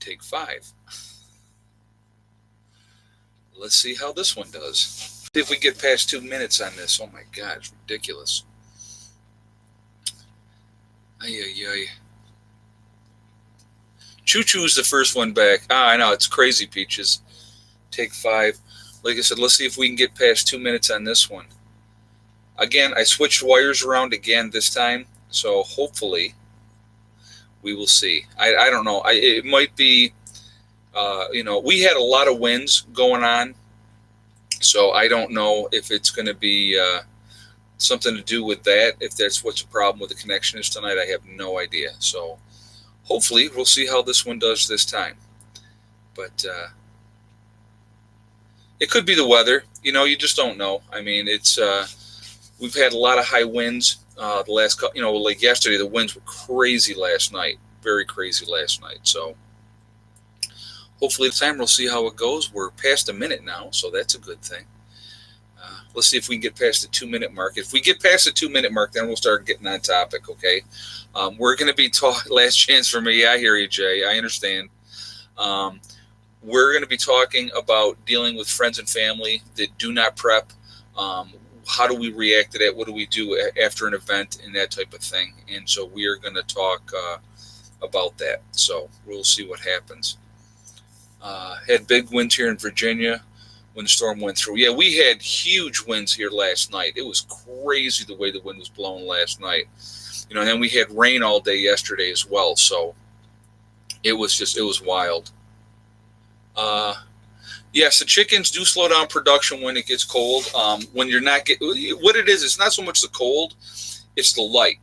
Take 5. Let's see how this one does. See if we get past 2 minutes on this. Oh my God, it's ridiculous. Ay, ay, ay. Choo Choo's the first one back. Ah, I know, it's crazy, Peaches. Take 5. Like I said, let's see if we can get past 2 minutes on this one. Again, I switched wires around again this time, so hopefully we will see. I don't know. It might be, we had a lot of winds going on, so I don't know if it's going to be something to do with that. If that's what's the problem with the connection is tonight, I have no idea. So hopefully we'll see how this one does this time. But it could be the weather. You just don't know. I mean, it's we've had a lot of high winds the last couple. Like yesterday, the winds were crazy last night, very crazy last night. So hopefully this time we'll see how it goes. We're past a minute now, so that's a good thing. Let's see if we can get past the 2 minute mark. If we get past the 2 minute mark, then we'll start getting on topic. Okay, we're going to be last chance for me. Yeah, I hear you, Jay. I understand. We're going to be talking about dealing with friends and family that do not prep. How do we react to that? What do we do after an event and that type of thing? And so we are going to talk about that. So we'll see what happens. Had big winds here in Virginia when the storm went through. Yeah, we had huge winds here last night. It was crazy the way the wind was blowing last night. And then we had rain all day yesterday as well. So it was wild. Yes, the chickens do slow down production when it gets cold. When you're not what it is, it's not so much the cold, it's the light.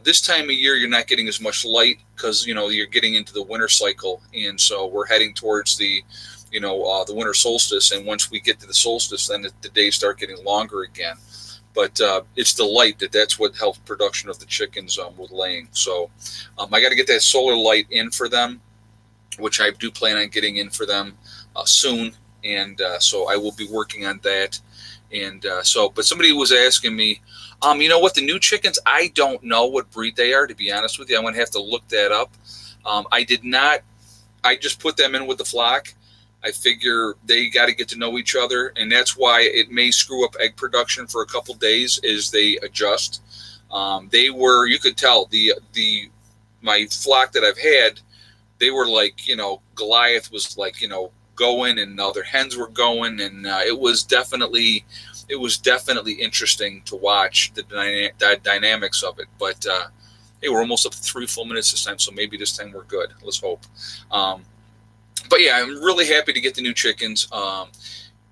This time of year, you're not getting as much light because you're getting into the winter cycle, and so we're heading towards the winter solstice. And once we get to the solstice, then the days start getting longer again. But it's the light that's what helps production of the chickens with laying. So I got to get that solar light in for them, which I do plan on getting in for them soon, and so I will be working on that. And but somebody was asking me, what the new chickens? I don't know what breed they are, to be honest with you. I'm gonna have to look that up. I did not. I just put them in with the flock. I figure they got to get to know each other, and that's why it may screw up egg production for a couple days as they adjust. You could tell my flock that I've had, they were like, Goliath was like, going, and other hens were going, and it was definitely interesting to watch the dynamics of it. But hey, we're almost up to 3 full minutes this time, so maybe this time we're good. Let's hope. But yeah, I'm really happy to get the new chickens, and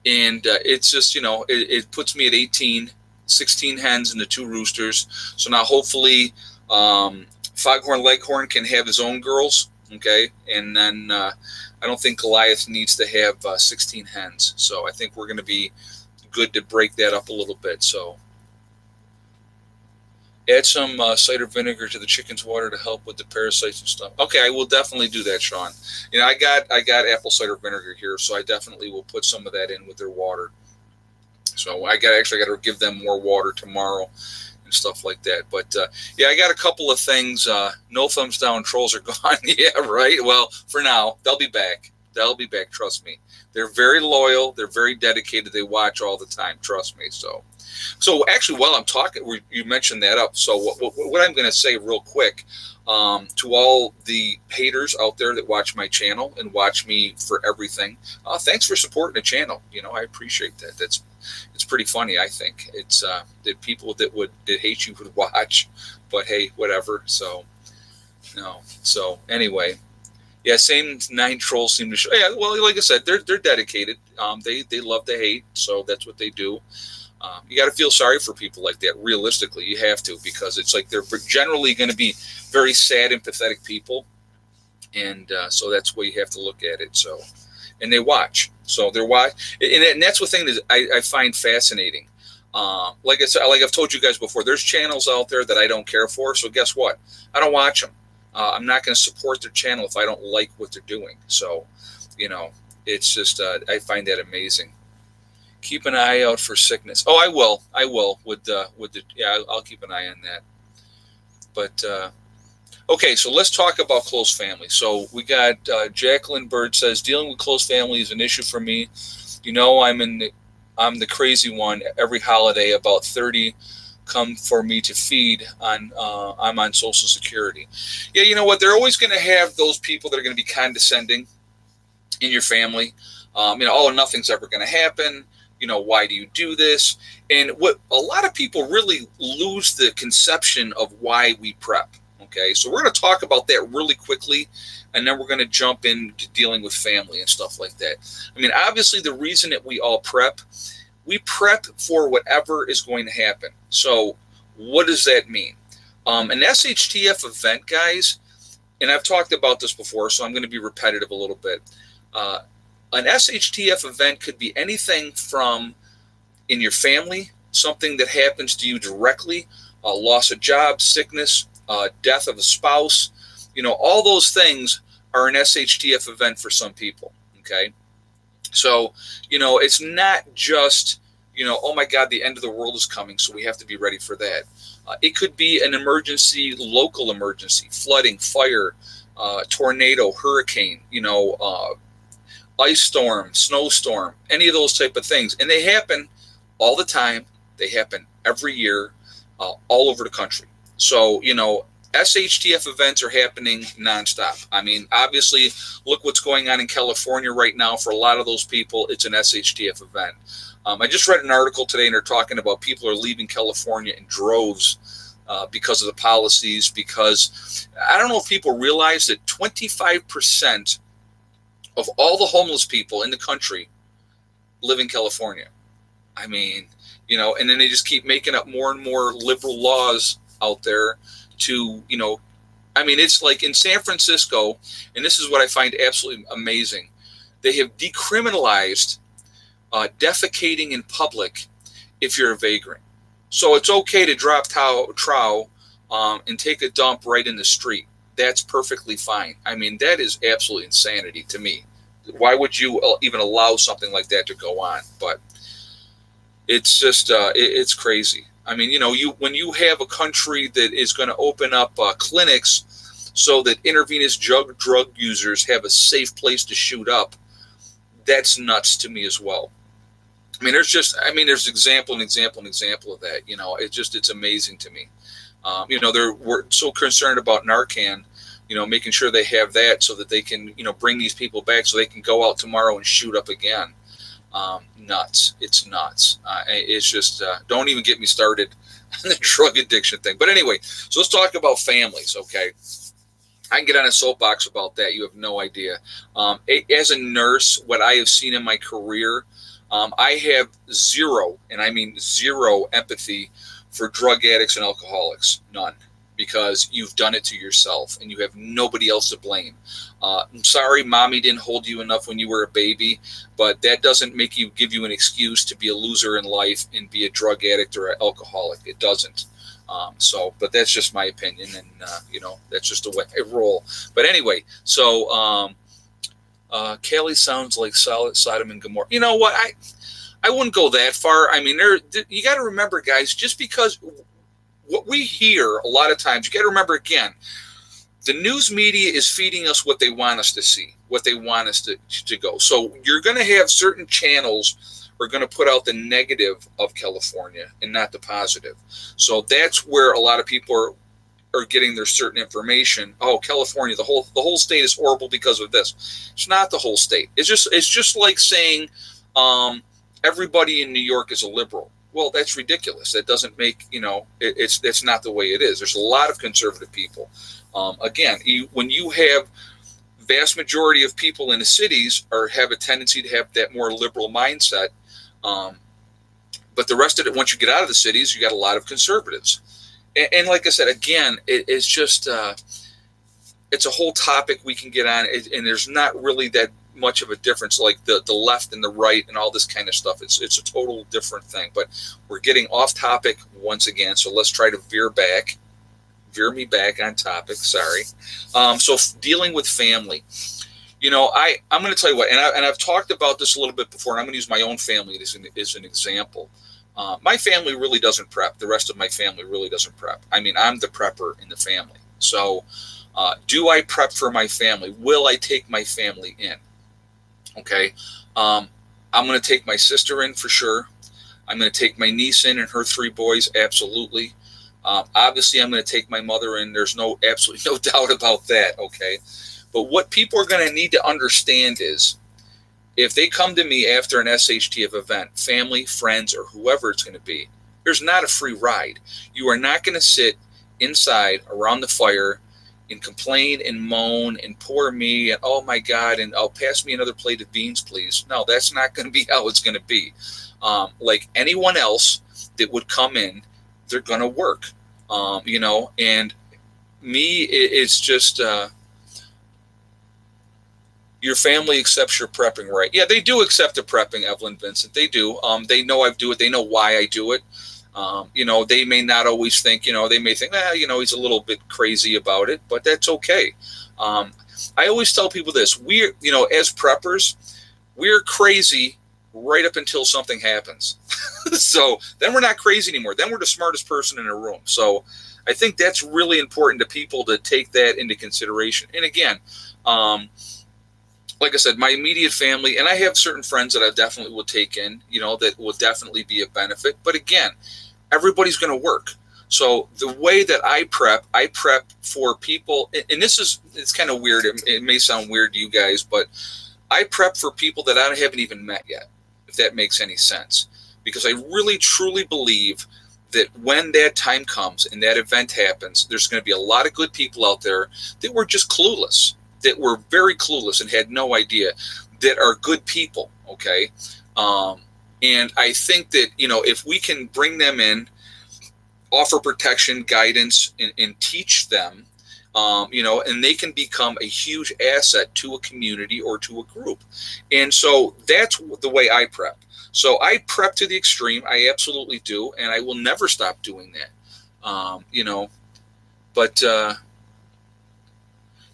it's just it puts me at 18, 16 hens and the 2 roosters. So now hopefully Foghorn Leghorn can have his own girls. Okay, and then I don't think Goliath needs to have 16 hens, so I think we're going to be good to break that up a little bit. So add some cider vinegar to the chicken's water to help with the parasites and stuff. Okay, I will definitely do that, Sean. I got apple cider vinegar here, so I definitely will put some of that in with their water. So I got to give them more water tomorrow and stuff like that. But yeah, I got a couple of things. No thumbs down, trolls are gone. Yeah, right. Well, for now, they'll be back. Trust me. They're very loyal. They're very dedicated. They watch all the time. Trust me. So actually, while I'm talking, you mentioned that up. So what I'm going to say real quick to all the haters out there that watch my channel and watch me for everything, thanks for supporting the channel. I appreciate that. It's pretty funny. I think it's that people that hate you would watch, but hey, whatever. So no. So anyway, yeah, same 9 trolls seem to show. Yeah, well, like I said, they're dedicated. They love to hate, so that's what they do. You got to feel sorry for people like that. Realistically, you have to, because it's like they're generally going to be very sad and pathetic people, and so that's the way you have to look at it. So, and they watch. So they're watch, and that's the thing that I find fascinating. Like I said, like I've told you guys before, there's channels out there that I don't care for. So guess what? I don't watch them. I'm not going to support their channel if I don't like what they're doing. So, it's just I find that amazing. Keep an eye out for sickness. Oh, I will with the yeah, I'll keep an eye on that. But Okay, so let's talk about close family. So we got Jacqueline Bird says dealing with close family is an issue for me. You know, I'm the crazy one. Every holiday, about 30 come for me to feed on. I'm on Social Security. Yeah, you know what? They're always going to have those people that are going to be condescending in your family. Oh, nothing's ever going to happen. Why do you do this? And what a lot of people really lose the conception of why we prep. Okay, so we're going to talk about that really quickly, and then we're going to jump into dealing with family and stuff like that. I mean, obviously, the reason that we prep for whatever is going to happen. So, what does that mean? An SHTF event, guys, and I've talked about this before, so I'm going to be repetitive a little bit. An SHTF event could be anything from in your family, something that happens to you directly, loss of job, sickness, death of a spouse. All those things are an SHTF event for some people. Okay. So, it's not just, oh my God, the end of the world is coming, so we have to be ready for that. It could be an emergency, local emergency, flooding, fire, tornado, hurricane, ice storm, snowstorm, any of those type of things. And they happen all the time. They happen every year, all over the country. So, SHTF events are happening nonstop. I mean, obviously, look what's going on in California right now. For a lot of those people, it's an SHTF event. I just read an article today, and they're talking about people are leaving California in droves because of the policies. Because I don't know if people realize that 25% of all the homeless people in the country live in California. I mean, and then they just keep making up more and more liberal laws out there to, it's like in San Francisco, and this is what I find absolutely amazing. They have decriminalized defecating in public if you're a vagrant. So it's okay to drop trow and take a dump right in the street. That's perfectly fine. I mean, that is absolutely insanity to me. Why would you even allow something like that to go on? But it's just, it's crazy. I mean, when you have a country that is going to open up clinics so that intravenous drug users have a safe place to shoot up, that's nuts to me as well. I mean, there's example of that. It's amazing to me. We're so concerned about Narcan, making sure they have that so that they can, bring these people back so they can go out tomorrow and shoot up again. Nuts. It's nuts. It's just, don't even get me started on the drug addiction thing. But anyway, so let's talk about families, okay? I can get on a soapbox about that. You have no idea. As a nurse, what I have seen in my career, I have zero, and I mean zero empathy for drug addicts and alcoholics. None. Because you've done it to yourself and you have nobody else to blame. I'm sorry, mommy didn't hold you enough when you were a baby, but that doesn't give you an excuse to be a loser in life and be a drug addict or an alcoholic. It doesn't. But that's just my opinion, and that's just the way I roll. But anyway, so Kelly sounds like solid Sodom and Gomorrah. You know what? I wouldn't go that far. I mean, you got to remember, guys, just because what we hear a lot of times, you got to remember again, the news media is feeding us what they want us to see, what they want us to go. So you're going to have certain channels are going to put out the negative of California and not the positive. So that's where a lot of people are getting their certain information. Oh, California, the whole state is horrible because of this. It's not the whole state. It's just like saying everybody in New York is a liberal. Well, that's ridiculous. That doesn't make, that's not the way it is. There's a lot of conservative people. Again, when you have vast majority of people in the cities have a tendency to have that more liberal mindset. But the rest of it, once you get out of the cities, you got a lot of conservatives. And like I said, again, it's just, it's a whole topic we can get on. And there's not really that much of a difference, like the left and the right and all this kind of stuff. It's a total different thing. But we're getting off topic once again, so let's try to veer me back on topic. Sorry. So dealing with family, I'm going to tell you what, and I've talked about this a little bit before, and I'm going to use my own family as an example. My family really doesn't prep. The rest of my family really doesn't prep. I mean, I'm the prepper in the family. So Do I prep for my family? Will I take my family in? Okay. I'm going to take my sister in for sure. I'm going to take my niece in and her 3 boys. Absolutely. Obviously, I'm going to take my mother in. There's absolutely no doubt about that. Okay. But what people are going to need to understand is if they come to me after an SHTF event, family, friends, or whoever it's going to be, there's not a free ride. You are not going to sit inside around the fire and complain and moan and poor me and oh my God and oh, pass me another plate of beans, please. No, that's not going to be how it's going to be. Like anyone else that would come in, they're going to work, and me, it's just, your family accepts your prepping, right? Yeah, they do accept the prepping, Evelyn Vincent. They do. They know I do it. They know why I do it. They may not always think, they may think, he's a little bit crazy about it, but that's okay. I always tell people this, as preppers, we're crazy right up until something happens. So then we're not crazy anymore. Then we're the smartest person in a room. So I think that's really important to people to take that into consideration. And again, like I said, my immediate family, and I have certain friends that I definitely will take in, that will definitely be a benefit. But again, everybody's going to work. So the way that I prep for people, and it's kind of weird. It may sound weird to you guys, but I prep for people that I haven't even met yet, if that makes any sense. Because I really, truly believe that when that time comes and that event happens, there's going to be a lot of good people out there that were just clueless, that were very clueless and had no idea, that are good people, okay? And I think that, if we can bring them in, offer protection, guidance, and teach them, and they can become a huge asset to a community or to a group. And so that's the way I prep. So I prep to the extreme. I absolutely do. And I will never stop doing that, but,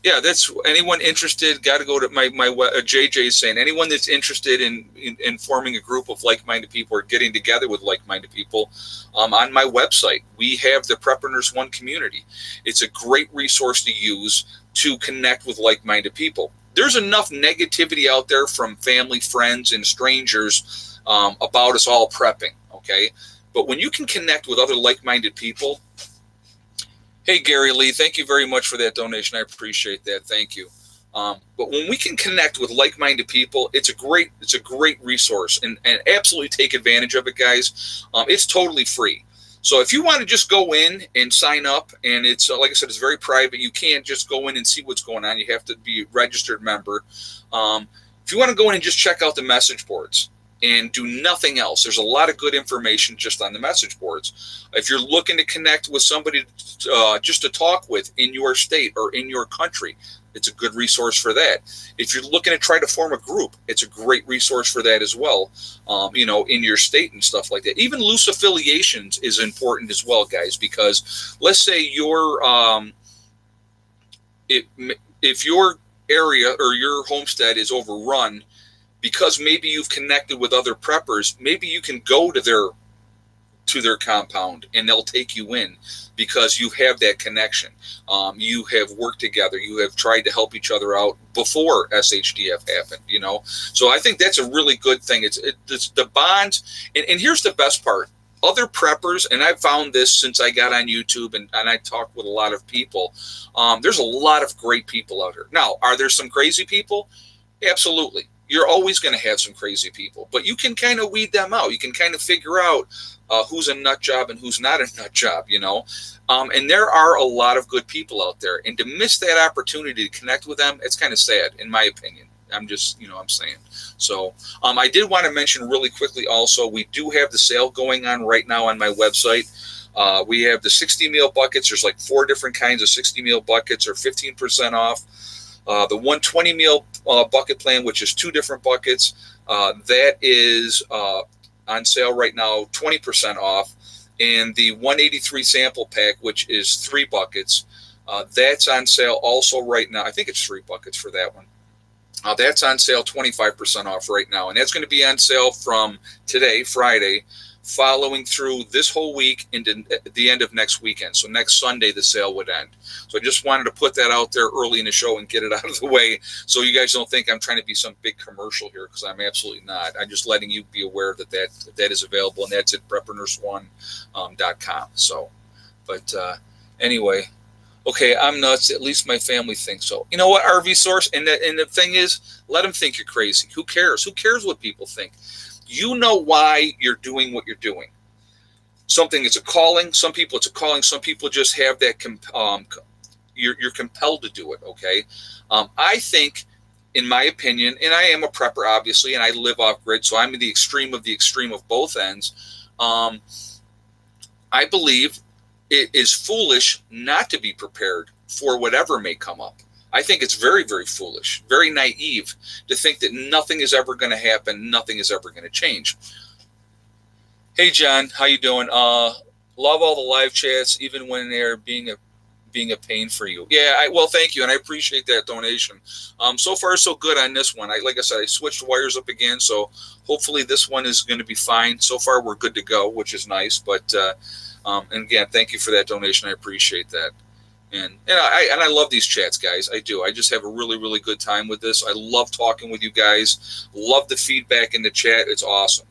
yeah, that's anyone interested. Got to go to my JJ is saying anyone that's interested in forming a group of like-minded people or getting together with like-minded people, on my website we have the Prepperness One community. It's a great resource to use to connect with like-minded people. There's enough negativity out there from family, friends, and strangers about us all prepping. Okay, but when you can connect with other like-minded people. Hey, Gary Lee, thank you very much for that donation. I appreciate that. Thank you. But when we can connect with like-minded people, it's a great resource, and absolutely take advantage of it, guys. It's totally free. So if you want to just go in and sign up, and it's like I said, it's very private. You can't just go in and see what's going on. You have to be a registered member. If you want to go in and just check out the message boards and do nothing else, there's a lot of good information just on the message boards. If you're looking to connect with somebody just to talk with in your state or in your country, it's a good resource for that. If you're looking to try to form a group, it's a great resource for that as well, in your state and stuff like that. Even loose affiliations is important as well, guys, because let's say if your area or your homestead is overrun, because maybe you've connected with other preppers, maybe you can go to their compound and they'll take you in because you have that connection. You have worked together. You have tried to help each other out before SHTF happened, So I think that's a really good thing. It's the bonds. And here's the best part. Other preppers, and I've found this since I got on YouTube and I talked with a lot of people, there's a lot of great people out here. Now, are there some crazy people? Absolutely. You're always going to have some crazy people, but you can kind of weed them out. You can kind of figure out who's a nut job and who's not a nut job, and there are a lot of good people out there, and to miss that opportunity to connect with them, it's kind of sad, in my opinion. I'm just, I'm saying. So I did want to mention really quickly also, we do have the sale going on right now on my website. We have the 60 meal buckets. There's like 4 different kinds of 60 meal buckets, or 15% off. The 120 meal bucket plan, which is 2 different buckets, that is on sale right now, 20% off. And the 183 sample pack, which is 3 buckets, that's on sale also right now. I think it's 3 buckets for that one. That's on sale 25% off right now. And that's going to be on sale from today, Friday, following through this whole week into the end of next weekend. So next Sunday, the sale would end. So I just wanted to put that out there early in the show and get it out of the way so you guys don't think I'm trying to be some big commercial here, because I'm absolutely not. I'm just letting you be aware that is available, and that's at preppernurse1.com. So, but anyway, okay, I'm nuts. At least my family thinks so. You know what, RV Source? And the thing is, let them think you're crazy. Who cares? Who cares what people think? You know why you're doing what you're doing. Something, it's a calling. Some people, it's a calling. Some people just have that, you're compelled to do it, okay? I think, in my opinion, and I am a prepper, obviously, and I live off-grid, so I'm in the extreme of both ends. I believe it is foolish not to be prepared for whatever may come up. I think it's very, very foolish, very naive to think that nothing is ever going to happen, nothing is ever going to change. Hey, John, how you doing? Love all the live chats, even when they're being a pain for you. Yeah, well, thank you, and I appreciate that donation. So far, so good on this one. Like I said, I switched wires up again, so hopefully this one is going to be fine. So far, we're good to go, which is nice. But and again, thank you for that donation. I appreciate that. And I love these chats, guys. I do. I just have a really, really good time with this. I love talking with you guys. Love the feedback in the chat. It's awesome.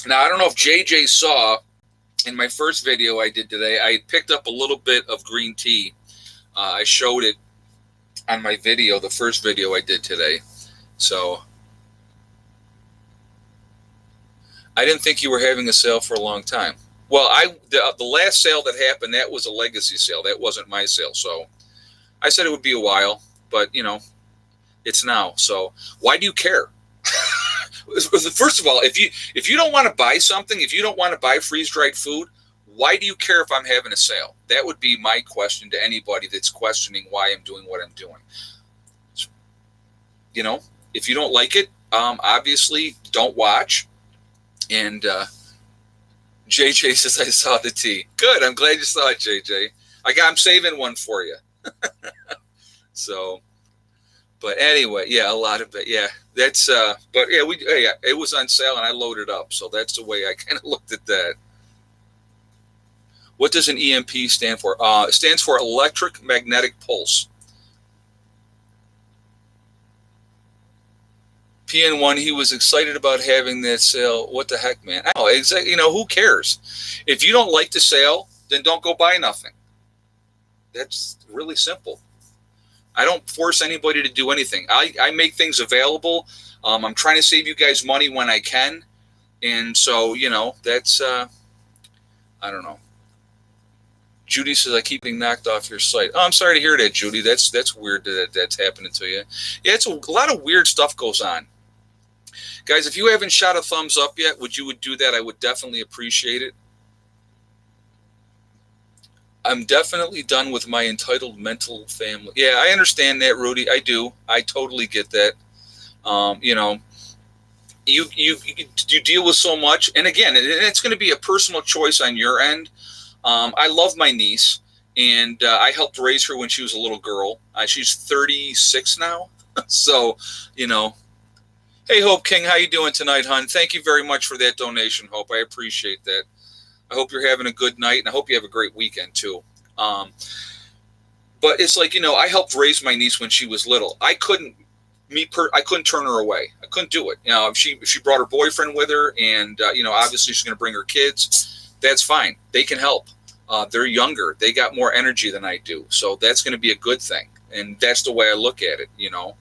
Now, I don't know if JJ saw in my first video I did today, I picked up a little bit of green tea. I showed it on my video, the first video I did today. So I didn't think you were having a sale for a long time. Well, the last sale that happened, that was a legacy sale. That wasn't my sale. So I said it would be a while, but, you know, it's now. So why do you care? First of all, if you don't want to buy something, if you don't want to buy freeze-dried food, why do you care if I'm having a sale? That would be my question to anybody that's questioning why I'm doing what I'm doing. You know, if you don't like it, obviously don't watch. And JJ says, I saw the tea. Good. I'm glad you saw it, JJ. I'm saving one for you. So, but anyway, yeah, a lot of it. Yeah, that's, but yeah, it was on sale and I loaded up. So that's the way I kind of looked at that. What does an EMP stand for? It stands for electric magnetic pulse. PN1, he was excited about having that sale. What the heck, man? I don't know, exactly. You know, who cares? If you don't like the sale, then don't go buy nothing. That's really simple. I don't force anybody to do anything. I make things available. I'm trying to save you guys money when I can. And so, you know, that's, I don't know. Judy says, I keep being knocked off your site. Oh, I'm sorry to hear that, Judy. That's weird that that's happening to you. Yeah, it's a lot of weird stuff goes on. Guys, if you haven't shot a thumbs up yet, would do that? I would definitely appreciate it. I'm definitely done with my entitled mental family. Yeah, I understand that, Rudy. I do. I totally get that. You know, you deal with so much. And again, it's going to be a personal choice on your end. I love my niece, and I helped raise her when she was a little girl. She's 36 now. So, you know. Hey, Hope King, how you doing tonight, hon? Thank you very much for that donation, Hope. I appreciate that. I hope you're having a good night, and I hope you have a great weekend, too. But it's like, you know, I helped raise my niece when she was little. I couldn't turn her away. I couldn't do it. You know, if she brought her boyfriend with her, and, you know, obviously she's going to bring her kids, that's fine. They can help. They're younger. They got more energy than I do. So that's going to be a good thing. And that's the way I look at it, you know.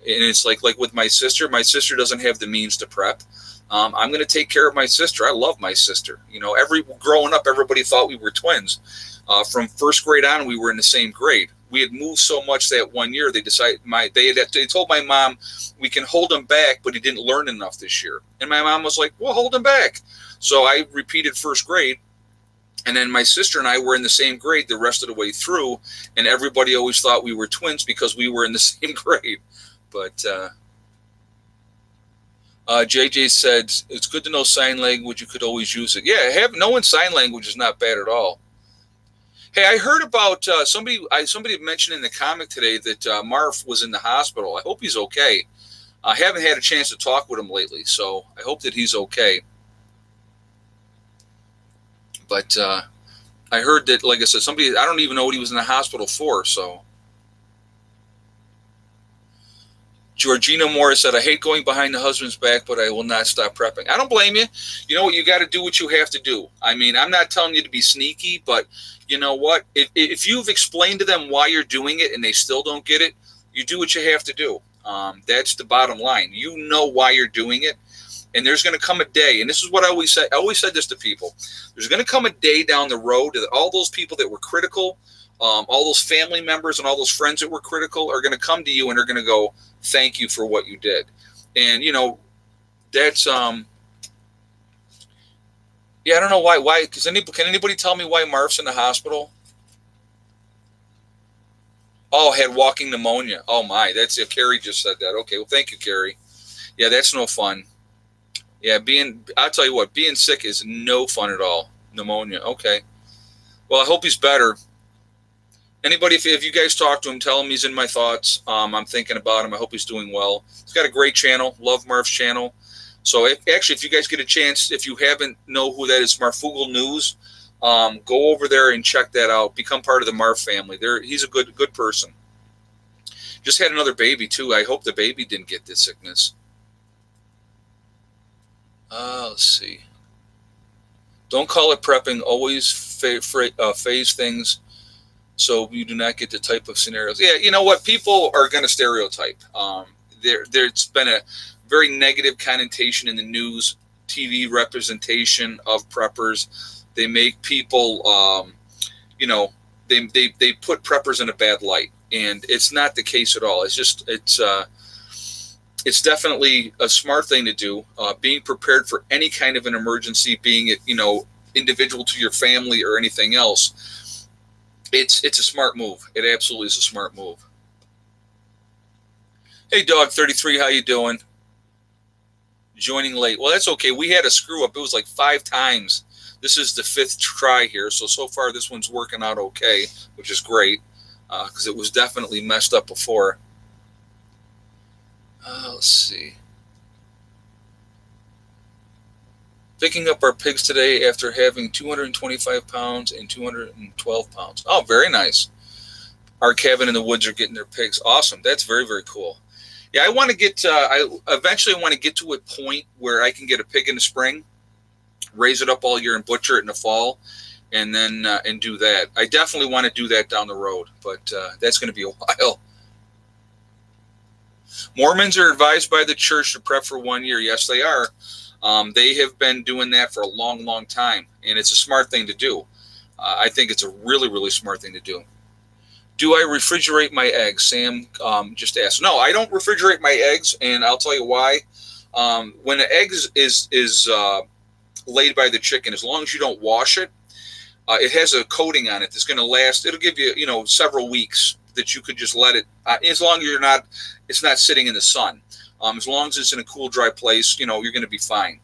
And it's like with my sister doesn't have the means to prep. I'm going to take care of my sister. I love my sister. You know, growing up, everybody thought we were twins. From first grade on, we were in the same grade. We had moved so much that one year they told my mom, we can hold him back, but he didn't learn enough this year. And my mom was like, well, hold him back. So I repeated first grade. And then my sister and I were in the same grade the rest of the way through. And everybody always thought we were twins because we were in the same grade. But JJ said, it's good to know sign language. You could always use it. Yeah, knowing sign language is not bad at all. Hey, I heard about somebody mentioned in the comic today that Marv was in the hospital. I hope he's okay. I haven't had a chance to talk with him lately, so I hope that he's okay. But I heard that, like I said, I don't even know what he was in the hospital for, so. Georgina Morris said, I hate going behind the husband's back, but I will not stop prepping. I don't blame you. You know what? You got to do what you have to do. I mean, I'm not telling you to be sneaky, but you know what? If you've explained to them why you're doing it and they still don't get it, you do what you have to do. That's the bottom line. You know why you're doing it. And there's going to come a day, and this is what I always say. I always said this to people. There's going to come a day down the road that all those people that were critical, all those family members and all those friends that were critical are going to come to you and are going to go, thank you for what you did. And, you know, that's, yeah, I don't know why, can anybody tell me why Marv's in the hospital? Oh, had walking pneumonia. Oh my, that's it. Carrie just said that. Okay, well, thank you, Carrie. Yeah, that's no fun. Yeah, I'll tell you what, being sick is no fun at all. Pneumonia. Okay. Well, I hope he's better. Anybody, if you guys talk to him, tell him he's in my thoughts. I'm thinking about him. I hope he's doing well. He's got a great channel. Love Marv's channel. So if you guys get a chance, if you haven't know who that is, Marfugal News, go over there and check that out. Become part of the Marv family. He's a good person. Just had another baby too. I hope the baby didn't get this sickness. Let's see. Don't call it prepping. Always phase things so you do not get the type of scenarios. Yeah, you know what? People are going to stereotype. There's been a very negative connotation in the news, TV representation of preppers. They make people, they put preppers in a bad light, and it's not the case at all. It's definitely a smart thing to do. Being prepared for any kind of an emergency, being it, individual to your family or anything else. It's a smart move. It absolutely is a smart move. Hey, Dog 33, how you doing? Joining late. Well, that's okay. We had a screw up. It was like 5 times. This is the 5th try here. So far this one's working out okay, which is great because it was definitely messed up before. Let's see. Picking up our pigs today after having 225 pounds and 212 pounds. Oh, very nice. Our cabin in the woods are getting their pigs. Awesome. That's very, very cool. Yeah, I want to get, I eventually want to get to a point where I can get a pig in the spring, raise it up all year and butcher it in the fall, and then and do that. I definitely want to do that down the road, but that's going to be a while. Mormons are advised by the church to prep for 1 year. Yes, they are. They have been doing that for a long, long time, and it's a smart thing to do. I think it's a really, really smart thing to do. Do I refrigerate my eggs? Sam just asked. No, I don't refrigerate my eggs, and I'll tell you why. When the egg is laid by the chicken, as long as you don't wash it, it has a coating on it that's going to last. It'll give you, several weeks that you could just let it, as long as it's not sitting in the sun. As long as it's in a cool, dry place, you're going to be fine.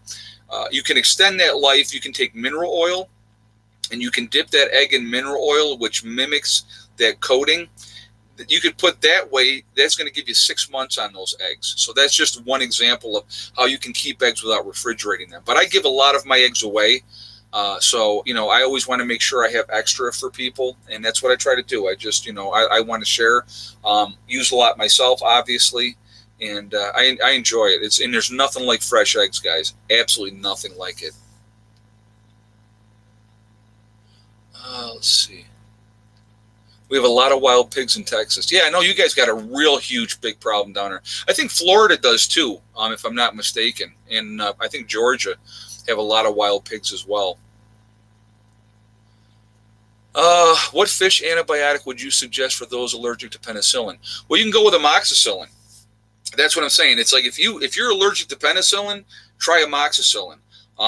You can extend that life. You can take mineral oil, and you can dip that egg in mineral oil, which mimics that coating. You could put that way. That's going to give you 6 months on those eggs. So that's just one example of how you can keep eggs without refrigerating them. But I give a lot of my eggs away. So I always want to make sure I have extra for people, and that's what I try to do. I just, I want to share, use a lot myself, obviously, and I enjoy it. And there's nothing like fresh eggs, guys. Absolutely nothing like it. Let's see. We have a lot of wild pigs in Texas. Yeah, I know you guys got a real huge, big problem down there. I think Florida does too, if I'm not mistaken, and I think Georgia have a lot of wild pigs as well. What fish antibiotic would you suggest for those allergic to penicillin? Well, you can go with amoxicillin. That's what I'm saying. It's like if you're allergic to penicillin, try amoxicillin.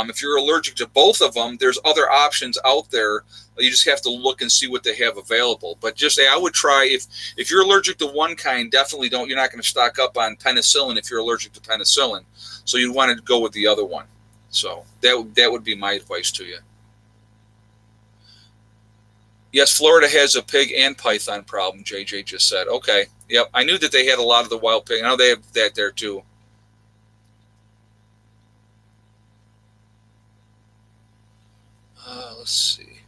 If you're allergic to both of them, there's other options out there. You just have to look and see what they have available. But I would try, if you're allergic to one kind, definitely you're not going to stock up on penicillin if you're allergic to penicillin. So you'd want to go with the other one. So that would be my advice to you. Yes, Florida has a pig and python problem, JJ just said. Okay. Yep. I knew that they had a lot of the wild pig. I know they have that there too. Let's see.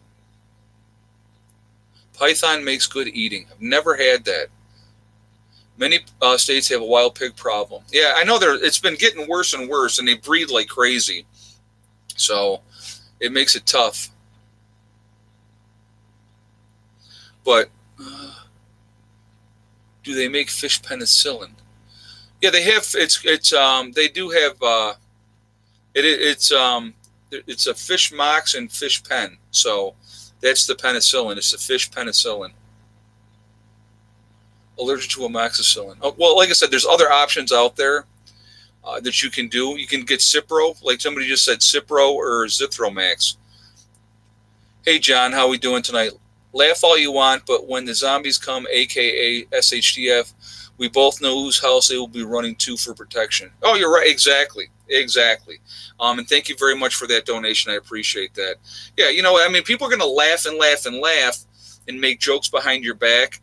Python makes good eating. I've never had that. Many states have a wild pig problem. Yeah, I know it's been getting worse and worse, and they breed like crazy. So it makes it tough. But do they make fish penicillin? Yeah, they have. They do have. It's a fish mox and fish pen. So that's the penicillin. It's the fish penicillin. Allergic to amoxicillin. Oh, well, like I said, there's other options out there that you can do. You can get Cipro, like somebody just said, Cipro or Zithromax. Hey, John, how we doing tonight? Laugh all you want, but when the zombies come, aka SHTF, we both know whose house they will be running to for protection. Oh, you're right. Exactly. And thank you very much for that donation. I appreciate that. Yeah, I mean, people are going to laugh and laugh and laugh and make jokes behind your back.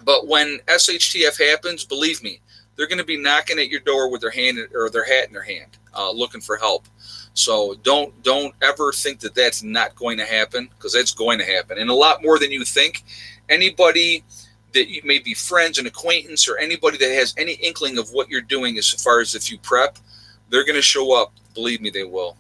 But when SHTF happens, believe me, they're going to be knocking at your door with their hand or their hat in their hand, looking for help. So don't ever think that that's not going to happen, because that's going to happen, and a lot more than you think. Anybody that you may be friends and acquaintance, or anybody that has any inkling of what you're doing as far as if you prep, they're going to show up. Believe me, they will.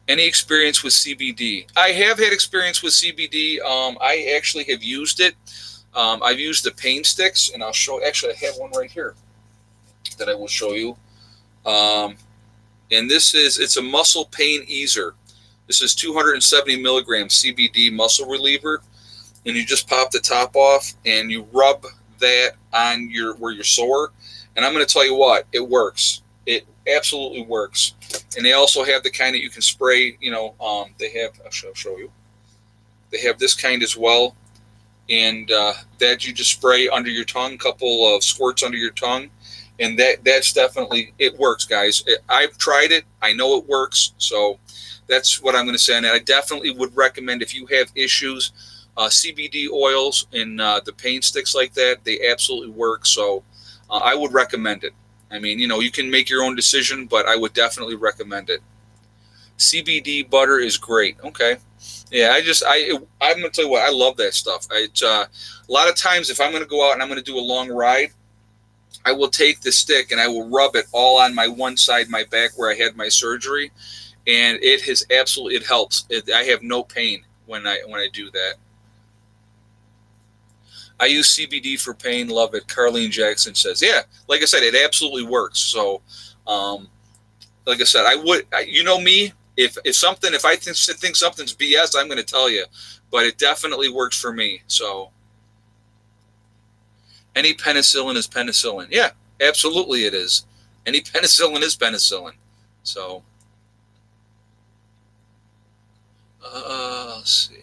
Any experience with CBD? I have had experience with CBD. I actually have used it. I've used the pain sticks, and I'll show. Actually, I have one right here that I will show you. And it's a muscle pain easer. This is 270 milligrams CBD muscle reliever, and you just pop the top off and you rub that on where you're sore. And I'm going to tell you what, it works. It absolutely works. And they also have the kind that you can spray. They have. I'll show you. They have this kind as well, and that you just spray under your tongue, couple of squirts under your tongue, and that's definitely, it works, guys. I've tried it. I know it works. So that's what I'm going to say. And I definitely would recommend, if you have issues, CBD oils and the pain sticks like that. They absolutely work. So I would recommend it. I mean, you can make your own decision, but I would definitely recommend it. CBD butter is great. Okay. Yeah, I'm going to tell you what, I love that stuff. A lot of times if I'm going to go out and I'm going to do a long ride, I will take the stick and I will rub it all on my one side, my back where I had my surgery. And it helps. I have no pain when I do that. I use CBD for pain. Love it. Carlene Jackson says, yeah, like I said, it absolutely works. So, like I said, me, if I think something's BS, I'm going to tell you, but it definitely works for me. So any penicillin is penicillin. Yeah, absolutely it is. Any penicillin is penicillin. So, let's see.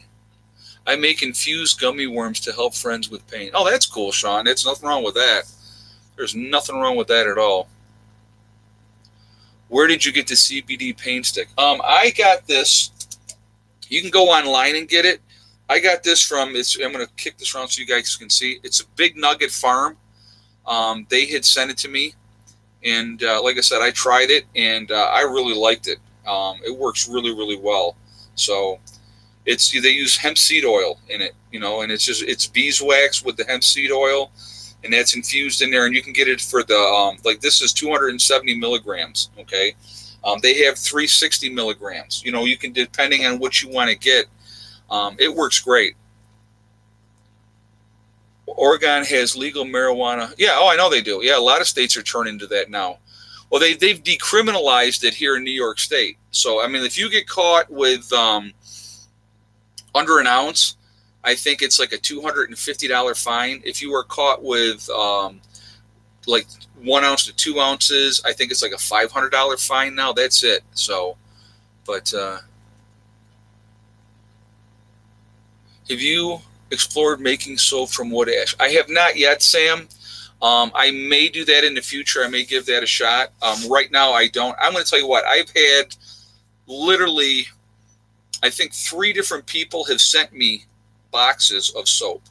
I make infused gummy worms to help friends with pain. Oh, that's cool, Sean. There's nothing wrong with that. There's nothing wrong with that at all. Where did you get the CBD pain stick? I got this. You can go online and get it. I got this from, I'm going to kick this around so you guys can see. It's a Big Nugget Farm. They had sent it to me. And like I said, I tried it, and I really liked it. It works really, really well. So they use hemp seed oil in it, and it's beeswax with the hemp seed oil, and that's infused in there, and you can get it for the this is 270 milligrams. Okay, they have 360 milligrams. You can, depending on what you want to get. It works great. Oregon has legal marijuana. Yeah, I know they do. Yeah, a lot of states are turning to that now. Well, they've decriminalized it here in New York State. So I mean, if you get caught with under an ounce, I think it's like a $250 fine. If you are caught with like 1 ounce to 2 ounces, I think it's like a $500 fine now. That's it. So, but have you explored making soap from wood ash? I have not yet, Sam. I may do that in the future. I may give that a shot. Right now, I don't. I'm going to tell you what. I've had literally, I think 3 different people have sent me boxes of soap,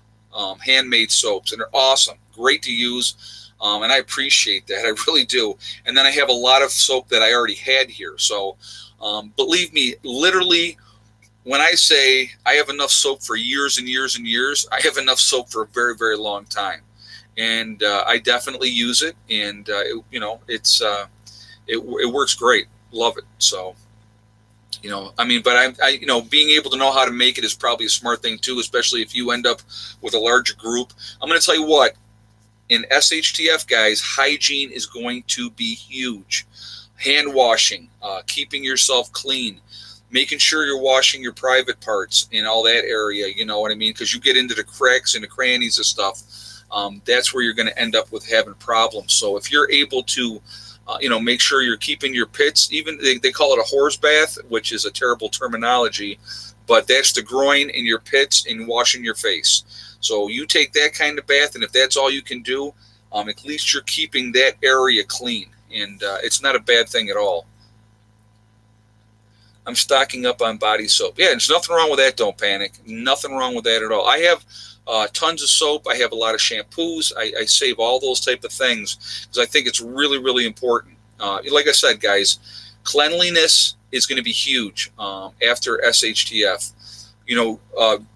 handmade soaps, and they're awesome, great to use. And I appreciate that. I really do. And then I have a lot of soap that I already had here. So believe me, literally, when I say I have enough soap for years and years and years, I have enough soap for a very, very long time. And I definitely use it. And, it works great. Love it. So, but being able to know how to make it is probably a smart thing too, especially if you end up with a larger group. I'm going to tell you what, in SHTF, guys, hygiene is going to be huge. Hand washing, keeping yourself clean, making sure you're washing your private parts in all that area, you know what I mean? Because you get into the cracks and the crannies of stuff, that's where you're going to end up with having problems. So if you're able to, make sure you're keeping your pits, even they call it a horse bath, which is a terrible terminology, but that's the groin in your pits and washing your face. So you take that kind of bath, and if that's all you can do, at least you're keeping that area clean, and it's not a bad thing at all. I'm stocking up on body soap. Yeah, there's nothing wrong with that. Don't panic. Nothing wrong with that at all. I have tons of soap. I have a lot of shampoos. I save all those type of things because I think it's really, really important. Like I said, guys, cleanliness is going to be huge after SHTF.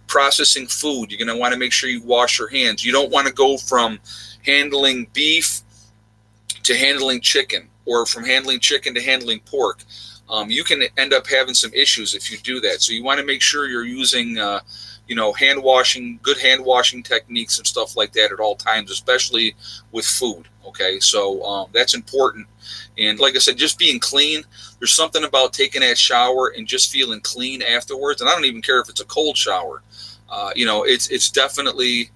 Processing food, you're going to want to make sure you wash your hands. You don't want to go from handling beef to handling chicken, or from handling chicken to handling pork. You can end up having some issues if you do that. So you want to make sure you're using, hand washing, good hand washing techniques and stuff like that at all times, especially with food. Okay, so that's important. And like I said, just being clean. There's something about taking that shower and just feeling clean afterwards. And I don't even care if it's a cold shower. It's definitely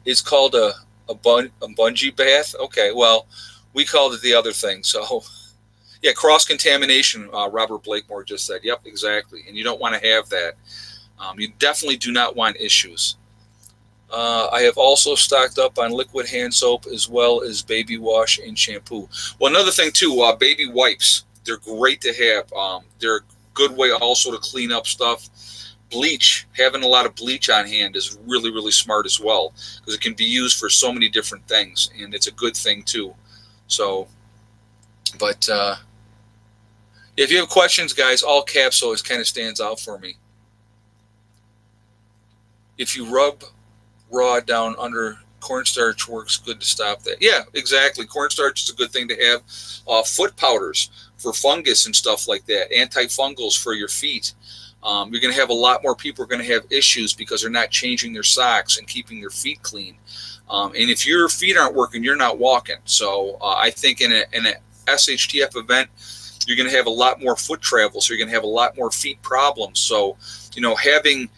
it's called a bungee bath. Okay, well, we called it the other thing. So. Yeah, cross-contamination, Robert Blakemore just said. Yep, exactly. And you don't want to have that. You definitely do not want issues. I have also stocked up on liquid hand soap as well as baby wash and shampoo. Well, another thing, too, baby wipes. They're great to have. They're a good way also to clean up stuff. Bleach, having a lot of bleach on hand is really, really smart as well because it can be used for so many different things, and it's a good thing, too. So, but... if you have questions, guys, all caps always kind of stands out for me. If you rub raw down under cornstarch, works good to stop that. Yeah, exactly. Cornstarch is a good thing to have. Foot powders for fungus and stuff like that. Antifungals for your feet. You're going to have a lot more people are going to have issues because they're not changing their socks and keeping their feet clean. And if your feet aren't working, you're not walking. So I think in an SHTF event, you're going to have a lot more foot travel, so you're going to have a lot more feet problems. So, having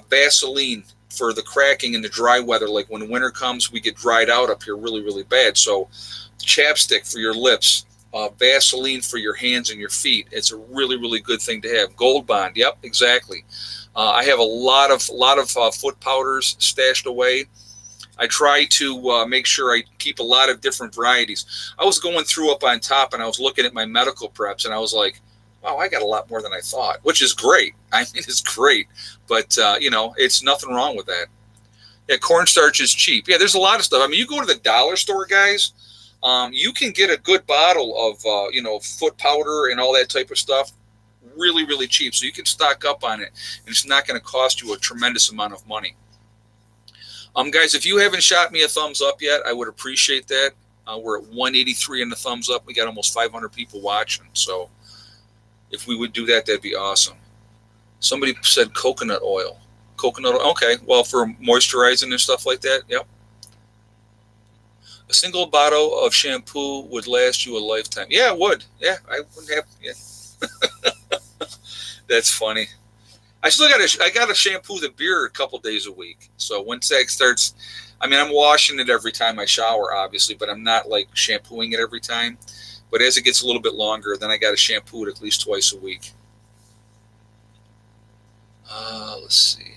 Vaseline for the cracking in the dry weather, like when winter comes, we get dried out up here really, really bad. So, chapstick for your lips, Vaseline for your hands and your feet. It's a really, really good thing to have. Gold Bond, yep, exactly. I have a lot of foot powders stashed away. I try to make sure I keep a lot of different varieties. I was going through up on top, and I was looking at my medical preps, and I was like, wow, I got a lot more than I thought, which is great. I mean, it's great. But, it's nothing wrong with that. Yeah, cornstarch is cheap. Yeah, there's a lot of stuff. I mean, you go to the dollar store, guys, you can get a good bottle of, foot powder and all that type of stuff really, really cheap. So you can stock up on it, and it's not going to cost you a tremendous amount of money. Guys, if you haven't shot me a thumbs up yet, I would appreciate that. We're at 183 in the thumbs up. We got almost 500 people watching. So if we would do that, that'd be awesome. Somebody said coconut oil. Coconut oil. Okay. Well, for moisturizing and stuff like that. Yep. A single bottle of shampoo would last you a lifetime. Yeah, it would. Yeah, I wouldn't have. Yeah. That's funny. I got to shampoo the beard a couple days a week. So once that starts, I'm washing it every time I shower, obviously, but I'm not like shampooing it every time. But as it gets a little bit longer, then I got to shampoo it at least twice a week. Let's see.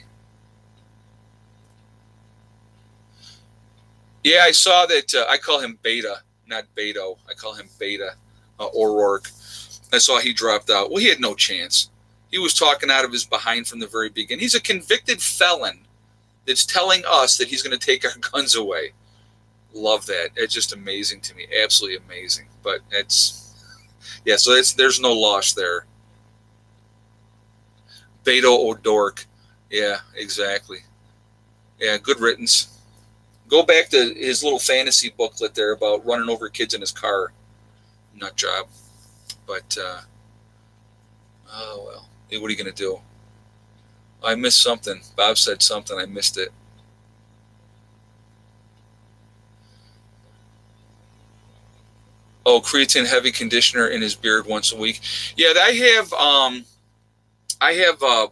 Yeah, I saw that. I call him Beta, not Beto. I call him Beta O'Rourke. I saw he dropped out. Well, he had no chance. He was talking out of his behind from the very beginning. He's a convicted felon that's telling us that he's going to take our guns away. Love that. It's just amazing to me. Absolutely amazing. But yeah, so there's no loss there. Beto O'Rourke. Yeah, exactly. Yeah, good riddance. Go back to his little fantasy booklet there about running over kids in his car. Nut job. But, oh well. Hey, what are you going to do? I missed something. Bob said something. I missed it. Oh, creatine heavy conditioner in his beard once a week. Yeah, I have the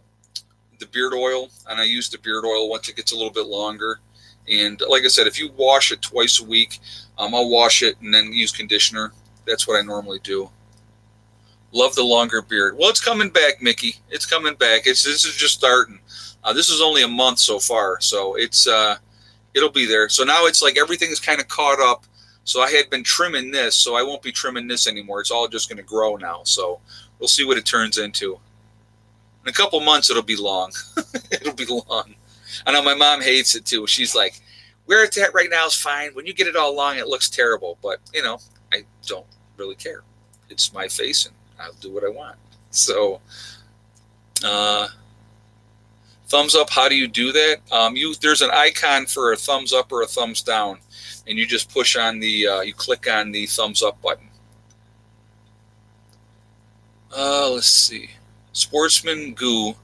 beard oil, and I use the beard oil once it gets a little bit longer. And like I said, if you wash it twice a week, I'll wash it and then use conditioner. That's what I normally do. Love the longer beard. Well, it's coming back, Mickey. It's coming back. This is just starting. This is only a month so far, so it'll be there. So now it's like everything's kind of caught up. So I had been trimming this, so I won't be trimming this anymore. It's all just going to grow now. So we'll see what it turns into. In a couple months, it'll be long. It'll be long. I know my mom hates it too. She's like, where it's at right now is fine. When you get it all long, it looks terrible. But, I don't really care. It's my face, and I'll do what I want. So, thumbs up, how do you do that? There's an icon for a thumbs up or a thumbs down, and you just push on you click on the thumbs up button. Let's see. Sportsman Goo,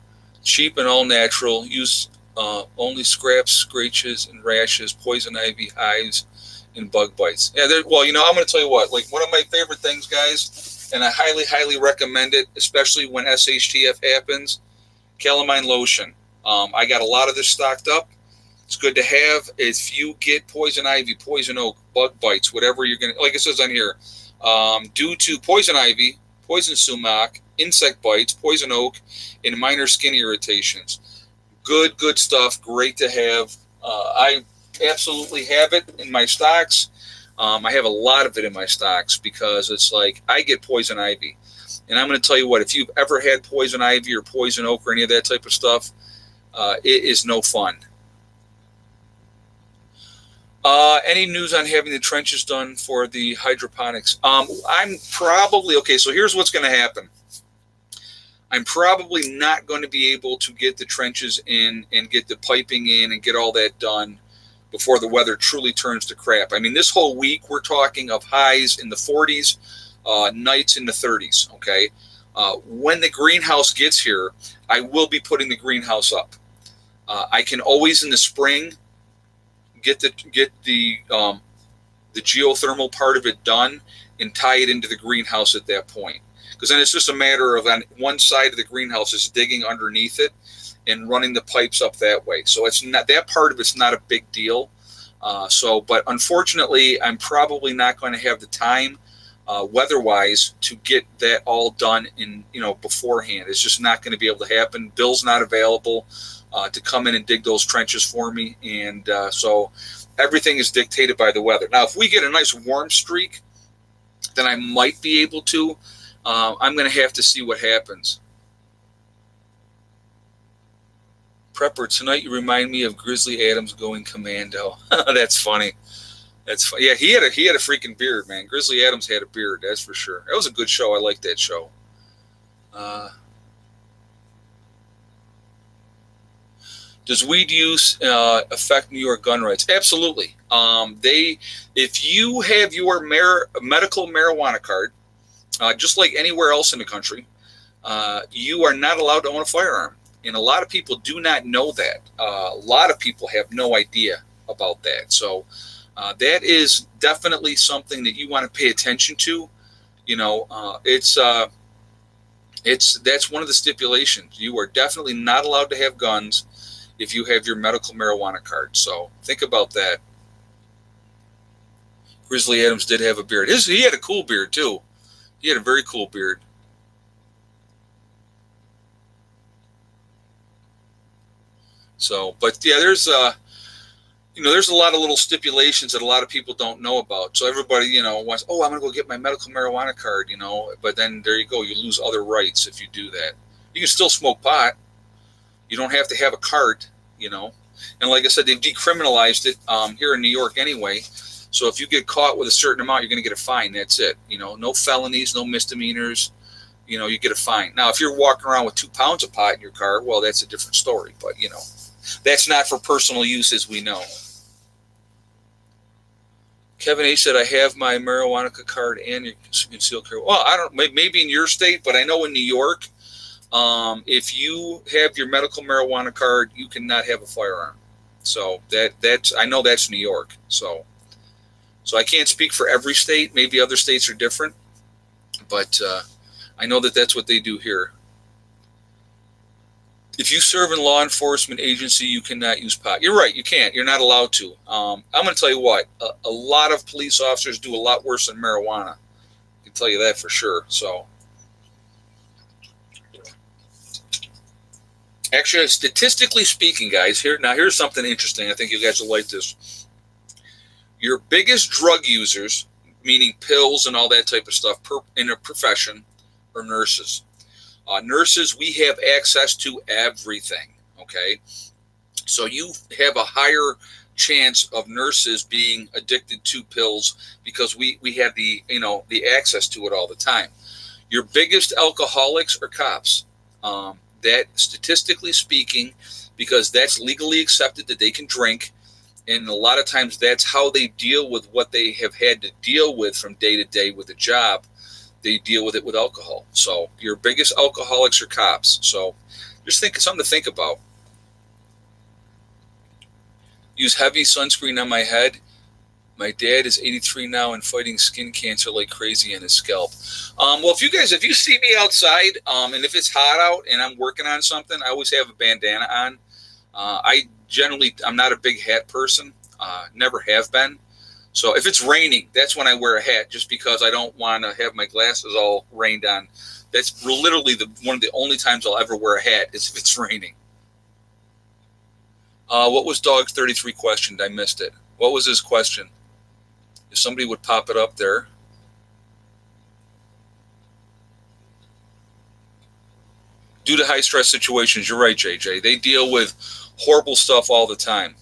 cheap and all natural. Use only scraps, scratches, and rashes, poison ivy, hives, and bug bites. Yeah, well, I'm going to tell you what. Like, one of my favorite things, guys, and I highly, highly recommend it, especially when SHTF happens, calamine lotion. I got a lot of this stocked up. It's good to have. If you get poison ivy, poison oak, bug bites, whatever you're going to, like it says on here, due to poison ivy, poison sumac, insect bites, poison oak, and minor skin irritations. Good stuff. Great to have. I absolutely have it in my stocks. I have a lot of it in my stocks because it's like I get poison ivy. And I'm going to tell you what, if you've ever had poison ivy or poison oak or any of that type of stuff, it is no fun. Any news on having the trenches done for the hydroponics? I'm probably, okay, so here's what's going to happen. I'm probably not going to be able to get the trenches in and get the piping in and get all that done before the weather truly turns to crap. I mean, this whole week we're talking of highs in the 40s, nights in the 30s, okay? When the greenhouse gets here, I will be putting the greenhouse up. I can always in the spring get the geothermal part of it done and tie it into the greenhouse at that point. Because then it's just a matter of on one side of the greenhouse is digging underneath it and running the pipes up that way. So it's not, that part of it's not a big deal. But unfortunately, I'm probably not going to have the time weather-wise to get that all done in beforehand. It's just not going to be able to happen. Bill's not available to come in and dig those trenches for me, and so everything is dictated by the weather. Now, if we get a nice warm streak, then I might be able to. I'm going to have to see what happens. Prepper, tonight you remind me of Grizzly Adams going commando. That's funny. That's funny. Yeah, he had a freaking beard, man. Grizzly Adams had a beard, that's for sure. That was a good show. I liked that show. Does weed use affect New York gun rights? Absolutely. If you have your medical marijuana card, just like anywhere else in the country, you are not allowed to own a firearm. And a lot of people do not know that. A lot of people have no idea about that. So that is definitely something that you want to pay attention to. That's one of the stipulations. You are definitely not allowed to have guns if you have your medical marijuana card. So think about that. Grizzly Adams did have a beard. He had a cool beard too. He had a very cool beard. So, but yeah, there's there's a lot of little stipulations that a lot of people don't know about. So everybody, wants, I'm going to go get my medical marijuana card, but then there you go. You lose other rights if you do that. You can still smoke pot. You don't have to have a card, And like I said, they've decriminalized it here in New York anyway. So if you get caught with a certain amount, you're going to get a fine. That's it. No felonies, no misdemeanors. You get a fine. Now, if you're walking around with 2 pounds of pot in your car, well, that's a different story. But, that's not for personal use, as we know. Kevin A. said, I have my marijuana card and your concealed carry. Well, I don't, maybe in your state, but I know in New York, if you have your medical marijuana card, you cannot have a firearm. So that's I know that's New York. So I can't speak for every state. Maybe other states are different, but I know that that's what they do here. If you serve in law enforcement agency, you cannot use pot. You're right. You can't. You're not allowed to. I'm going to tell you what. A lot of police officers do a lot worse than marijuana. I can tell you that for sure. So, actually, statistically speaking, guys, here's something interesting. I think you guys will like this. Your biggest drug users, meaning pills and all that type of stuff, in a profession, are nurses. Nurses, we have access to everything, okay? So you have a higher chance of nurses being addicted to pills because we have the access to it all the time. Your biggest alcoholics are cops. That, statistically speaking, because that's legally accepted that they can drink, and a lot of times that's how they deal with what they have had to deal with from day to day with a job. They deal with it with alcohol. So your biggest alcoholics are cops. So just something to think about. Use heavy sunscreen on my head. My dad is 83 now and fighting skin cancer like crazy on his scalp. Well, if you see me outside, and if it's hot out and I'm working on something, I always have a bandana on. I'm not a big hat person. Never have been. So if it's raining, that's when I wear a hat, just because I don't want to have my glasses all rained on. That's literally one of the only times I'll ever wear a hat is if it's raining. What was Dog 33 questioned? I missed it. What was his question? If somebody would pop it up there. Due to high stress situations, you're right, JJ. They deal with horrible stuff all the time.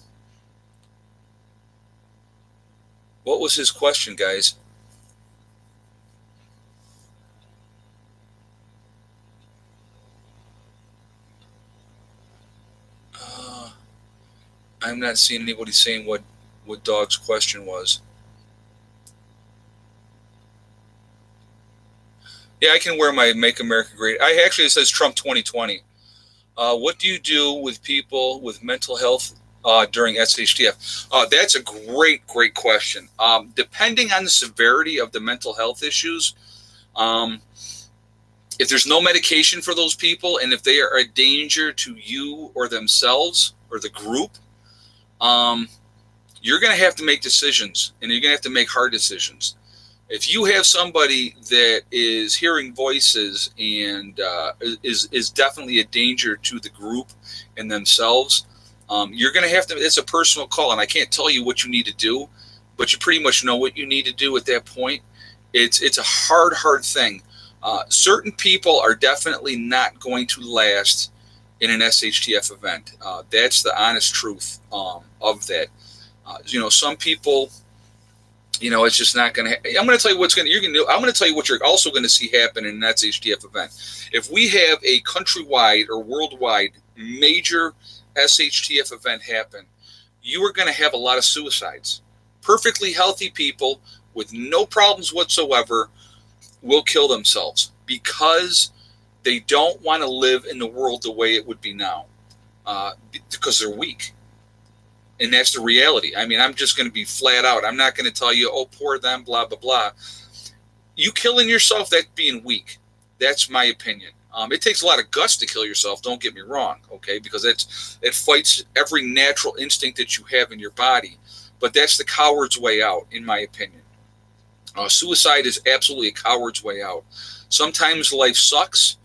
What was his question, guys? I'm not seeing anybody saying what Dog's question was. Yeah, I can wear my Make America Great. It says Trump 2020. What do you do with people with mental health during SHTF? That's a great question. Depending on the severity of the mental health issues, if there's no medication for those people, and if they are a danger to you or themselves or the group, you're going to have to make decisions, and you're going to have to make hard decisions. If you have somebody that is hearing voices and is definitely a danger to the group and themselves, you're going to have to, it's a personal call, and I can't tell you what you need to do, but you pretty much know what you need to do at that point. It's a hard thing. Certain people are definitely not going to last in an SHTF event. That's the honest truth of that. Some people, it's just not going to. I'm going to tell you I'm going to tell you what you're also going to see happen in an SHTF event. If we have a countrywide or worldwide major SHTF event happen, you are going to have a lot of suicides. Perfectly healthy people with no problems whatsoever will kill themselves because they don't want to live in the world the way it would be now, because they're weak. And that's the reality. I mean, I'm just going to be flat out. I'm not going to tell you, oh, poor them, blah, blah, blah. You killing yourself, that's being weak. That's my opinion. It takes a lot of guts to kill yourself, don't get me wrong, okay? Because it fights every natural instinct that you have in your body. But that's the coward's way out, in my opinion. Suicide is absolutely a coward's way out. Sometimes life sucks.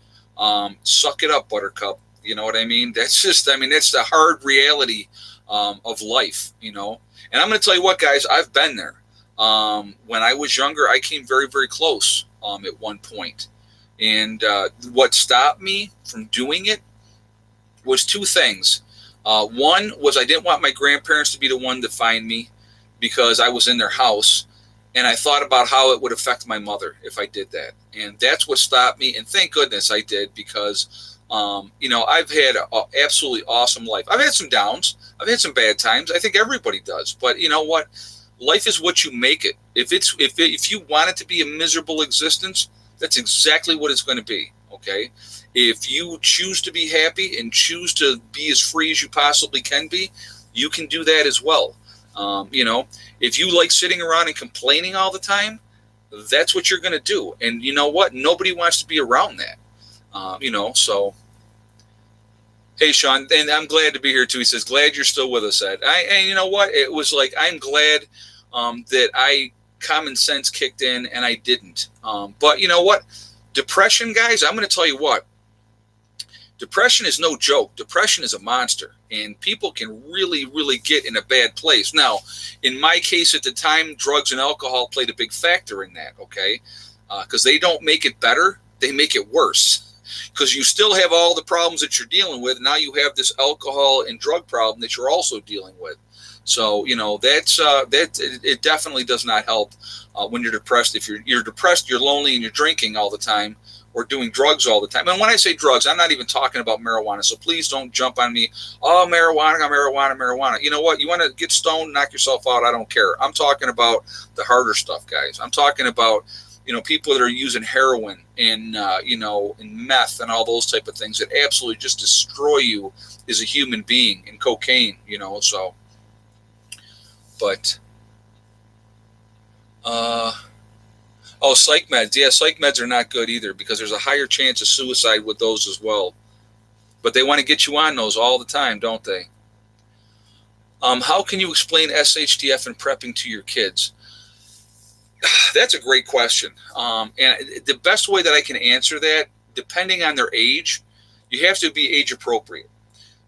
Suck it up, Buttercup. You know what I mean? That's the hard reality of life, And I'm going to tell you what, guys, I've been there. When I was younger, I came very, very close at one point. And what stopped me from doing it was two things. One was I didn't want my grandparents to be the one to find me. because I was in their house, and I thought about how it would affect my mother if I did that. And that's what stopped me. And thank goodness I did, because, I've had an absolutely awesome life. I've had some downs. I've had some bad times. I think everybody does. But you know what? Life is what you make it. If you want it to be a miserable existence, that's exactly what it's going to be. Okay. If you choose to be happy and choose to be as free as you possibly can be, you can do that as well. If you like sitting around and complaining all the time, that's what you're going to do. And you know what? Nobody wants to be around that. So, hey, Sean, and I'm glad to be here too. He says, glad you're still with us, Ed. And you know what? It was like, I'm glad that common sense kicked in and I didn't. But you know what? Depression, guys, I'm going to tell you what. Depression is no joke. Depression is a monster, and people can really, really get in a bad place. Now, in my case at the time, drugs and alcohol played a big factor in that, okay? Because they don't make it better, they make it worse. Because you still have all the problems that you're dealing with. Now you have this alcohol and drug problem that you're also dealing with. So, it definitely does not help when you're depressed. If you're depressed, you're lonely, and you're drinking all the time, or doing drugs all the time. And when I say drugs, I'm not even talking about marijuana. So please don't jump on me. Oh, marijuana. You know what? You want to get stoned, knock yourself out. I don't care. I'm talking about the harder stuff, guys. I'm talking about, people that are using heroin and, and meth and all those type of things that absolutely just destroy you as a human being, and cocaine, so. But, psych meds. Yeah, psych meds are not good either, because there's a higher chance of suicide with those as well. But they want to get you on those all the time, don't they? How can you explain SHTF and prepping to your kids? That's a great question. And the best way that I can answer that, depending on their age, you have to be age appropriate.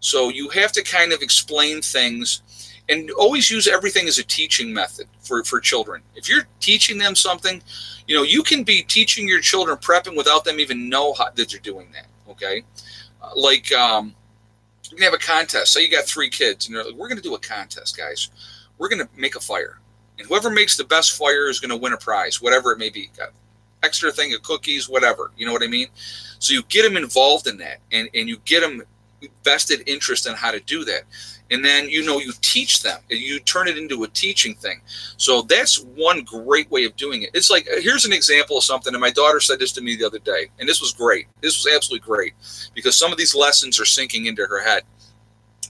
So you have to kind of explain things, and always use everything as a teaching method for children. If you're teaching them something, you can be teaching your children prepping without them even know that you're doing that, okay? You can have a contest. Say you got 3 kids, and you're like, we're going to do a contest, guys. We're going to make a fire. And whoever makes the best fire is going to win a prize, whatever it may be. Got extra thing of cookies, whatever. You know what I mean? So you get them involved in that, and you get them vested interest in how to do that. And then, you teach them. You turn it into a teaching thing. So that's one great way of doing it. It's like, here's an example of something, and my daughter said this to me the other day, and this was great. This was absolutely great, because some of these lessons are sinking into her head.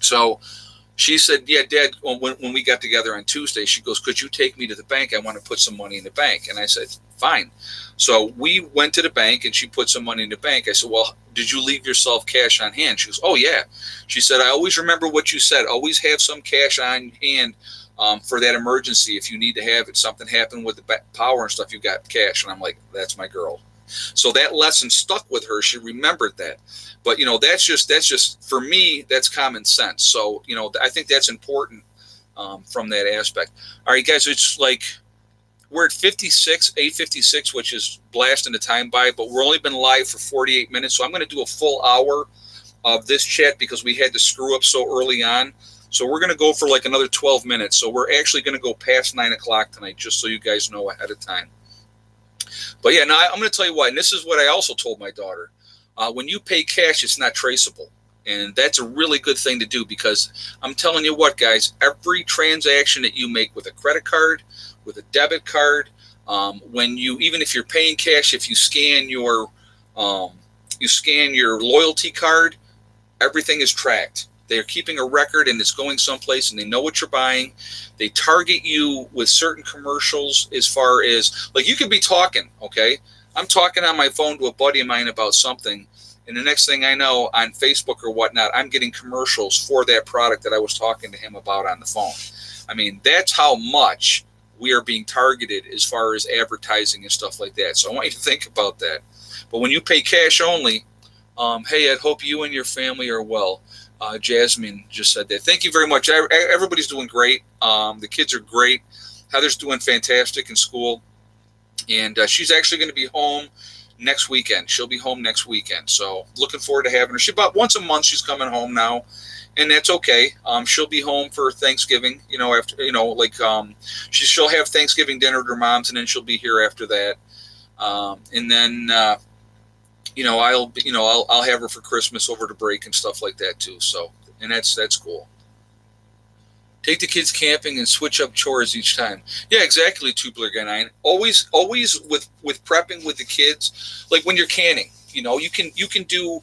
So she said, yeah, Dad, when we got together on Tuesday, she goes, could you take me to the bank? I want to put some money in the bank. And I said, fine. So we went to the bank, and she put some money in the bank. I said, well, did you leave yourself cash on hand? She goes, oh, yeah. She said, I always remember what you said. Always have some cash on hand for that emergency. If you need to have it, something happened with the power and stuff, you got cash. And I'm like, that's my girl. So that lesson stuck with her. She remembered that. But, that's just for me, that's common sense. So, I think that's important from that aspect. All right, guys, it's like we're at 8:56, which is blasting the time by, but we're only been live for 48 minutes. So I'm going to do a full hour of this chat, because we had to screw up so early on. So we're going to go for like another 12 minutes. So we're actually going to go past 9 o'clock tonight, just so you guys know ahead of time. But yeah, now I'm going to tell you why. And this is what I also told my daughter. When you pay cash, it's not traceable. And that's a really good thing to do, because I'm telling you what, guys, every transaction that you make with a credit card, with a debit card, even if you're paying cash, if you scan your loyalty card, everything is tracked. They're keeping a record, and it's going someplace, and they know what you're buying. They target you with certain commercials, as far as, like, you could be talking, okay? I'm talking on my phone to a buddy of mine about something, and the next thing I know, on Facebook or whatnot, I'm getting commercials for that product that I was talking to him about on the phone. I mean, that's how much we are being targeted as far as advertising and stuff like that. So I want you to think about that. But when you pay cash only, hey, Ed, hope you and your family are well. Jasmine just said that. Thank you very much. Everybody's doing great. The kids are great. Heather's doing fantastic in school. And she's actually going to be home next weekend. She'll be home next weekend. So looking forward to having her. She about once a month she's coming home now, and that's okay. She'll be home for Thanksgiving. After she'll have Thanksgiving dinner with her mom's, and then she'll be here after that. And then I'll have her for Christmas over the break and stuff like that too. So, and that's cool. Take the kids camping and switch up chores each time. Yeah, exactly, Tubular Guy 9. Always with prepping with the kids, like when you're canning, you can do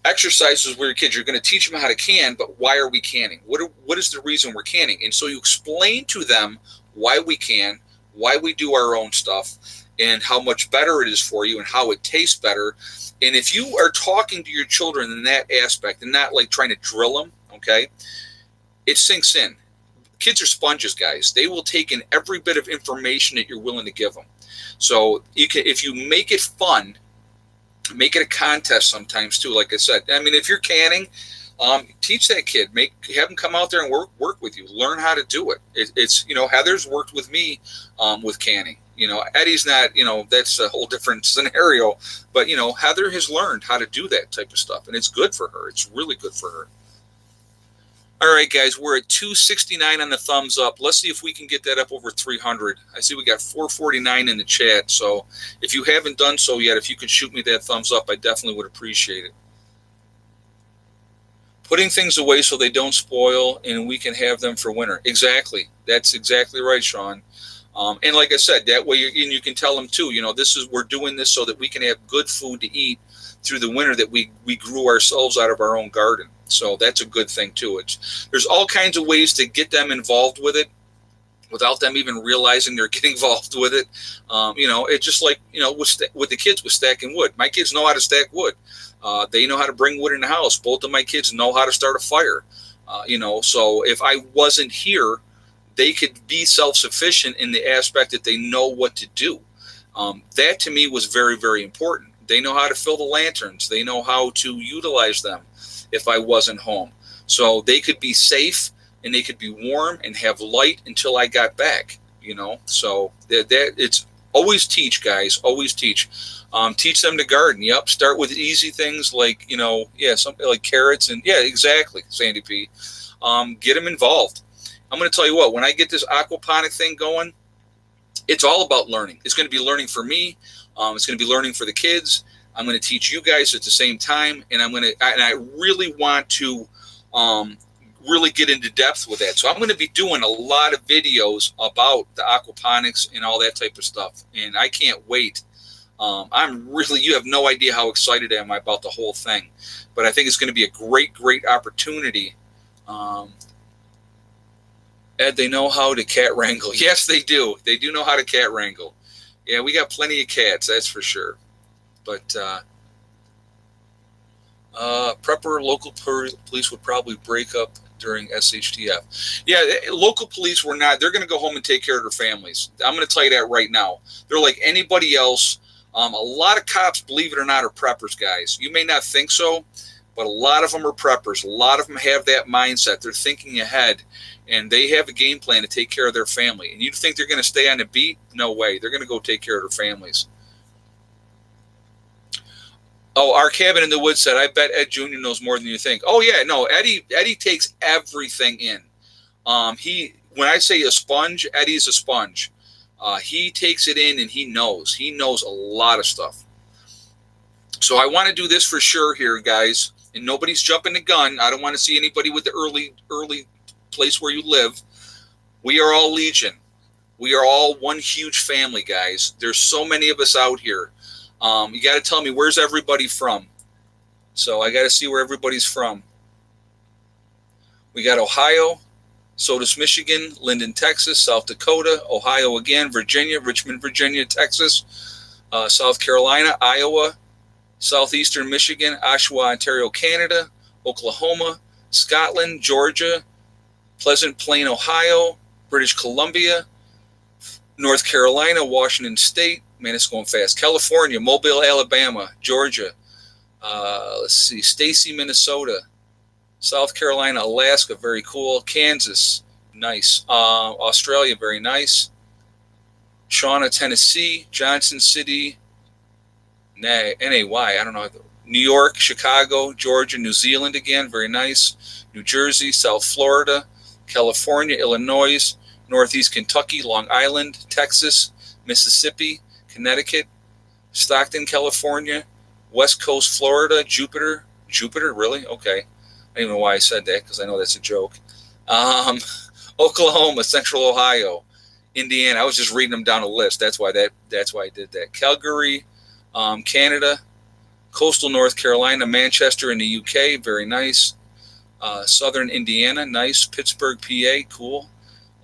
exercises with your kids. You're going to teach them how to can, but why are we canning? What is the reason we're canning? And so you explain to them why we can, why we do our own stuff, and how much better it is for you and how it tastes better. And if you are talking to your children in that aspect and not like trying to drill them, okay, it sinks in. Kids are sponges, guys. They will take in every bit of information that you're willing to give them. So if you make it fun, make it a contest sometimes too. Like I said, I mean, if you're canning, teach that kid. Have them come out there and work with you. Learn how to do it. It's Heather's worked with me with canning. Eddie's not. That's a whole different scenario. But Heather has learned how to do that type of stuff, and it's good for her. It's really good for her. All right, guys, we're at 269 on the thumbs up. Let's see if we can get that up over 300. I see we got 449 in the chat. So if you haven't done so yet, if you could shoot me that thumbs up, I definitely would appreciate it. Putting things away so they don't spoil and we can have them for winter. Exactly. That's exactly right, Sean. And like I said, that way you can tell them too, we're doing this so that we can have good food to eat through the winter that we grew ourselves out of our own garden. So that's a good thing too. There's all kinds of ways to get them involved with it without them even realizing they're getting involved with it. It's just like, with the kids with stacking wood. My kids know how to stack wood. They know how to bring wood in the house. Both of my kids know how to start a fire. So if I wasn't here, they could be self-sufficient in the aspect that they know what to do. That to me was very, very important. They know how to fill the lanterns. They know how to utilize them if I wasn't home. So they could be safe and they could be warm and have light until I got back, So that it's always teach, guys, always teach. Teach them to garden. Yep. Start with easy things like, something like carrots and exactly, Sandy P. Get them involved. I'm going to tell you what, when I get this aquaponic thing going, it's all about learning. It's going to be learning for me. It's going to be learning for the kids. I'm going to teach you guys at the same time, and I really want to really get into depth with that. So I'm going to be doing a lot of videos about the aquaponics and all that type of stuff, and I can't wait. You have no idea how excited I am about the whole thing, but I think it's going to be a great, great opportunity. Ed, they know how to cat wrangle. Yes, they do. They do know how to cat wrangle. Yeah, we got plenty of cats, that's for sure. But prepper local police would probably break up during SHTF. Yeah, local police were not. They're going to go home and take care of their families. I'm going to tell you that right now. They're like anybody else. A lot of cops, believe it or not, are preppers, guys. You may not think so, but a lot of them are preppers. A lot of them have that mindset. They're thinking ahead, and they have a game plan to take care of their family. And you think they're going to stay on the beat? No way. They're going to go take care of their families. Oh, our cabin in the woods said, I bet Ed Jr. knows more than you think. Oh, yeah, no, Eddie takes everything in. When I say a sponge, Eddie's a sponge. He takes it in and he knows. He knows a lot of stuff. So I want to do this for sure here, guys. And nobody's jumping the gun. I don't want to see anybody with the early place where you live. We are all Legion. We are all one huge family, guys. There's so many of us out here. You got to tell me, where's everybody from? So I got to see where everybody's from. We got Ohio, Sodus, Michigan, Linden, Texas, South Dakota, Ohio again, Virginia, Richmond, Virginia, Texas, South Carolina, Iowa, Southeastern Michigan, Oshawa, Ontario, Canada, Oklahoma, Scotland, Georgia, Pleasant Plain, Ohio, British Columbia, North Carolina, Washington State, man, it's going fast, California, Mobile, Alabama, Georgia, let's see, Stacy, Minnesota, South Carolina, Alaska, very cool, Kansas, nice, Australia, very nice, Shawnee, Tennessee, Johnson City, NAY. I don't know. New York, Chicago, Georgia, New Zealand again. Very nice. New Jersey, South Florida, California, Illinois, Northeast Kentucky, Long Island, Texas, Mississippi, Connecticut, Stockton, California, West Coast, Florida, Jupiter. Jupiter, really? Okay. I don't even know why I said that because I know that's a joke. Um, Oklahoma, Central Ohio, Indiana. I was just reading them down a list. That's why I did that. Calgary, Canada, coastal North Carolina, Manchester in the UK, very nice. Southern Indiana, nice. Pittsburgh, PA, cool.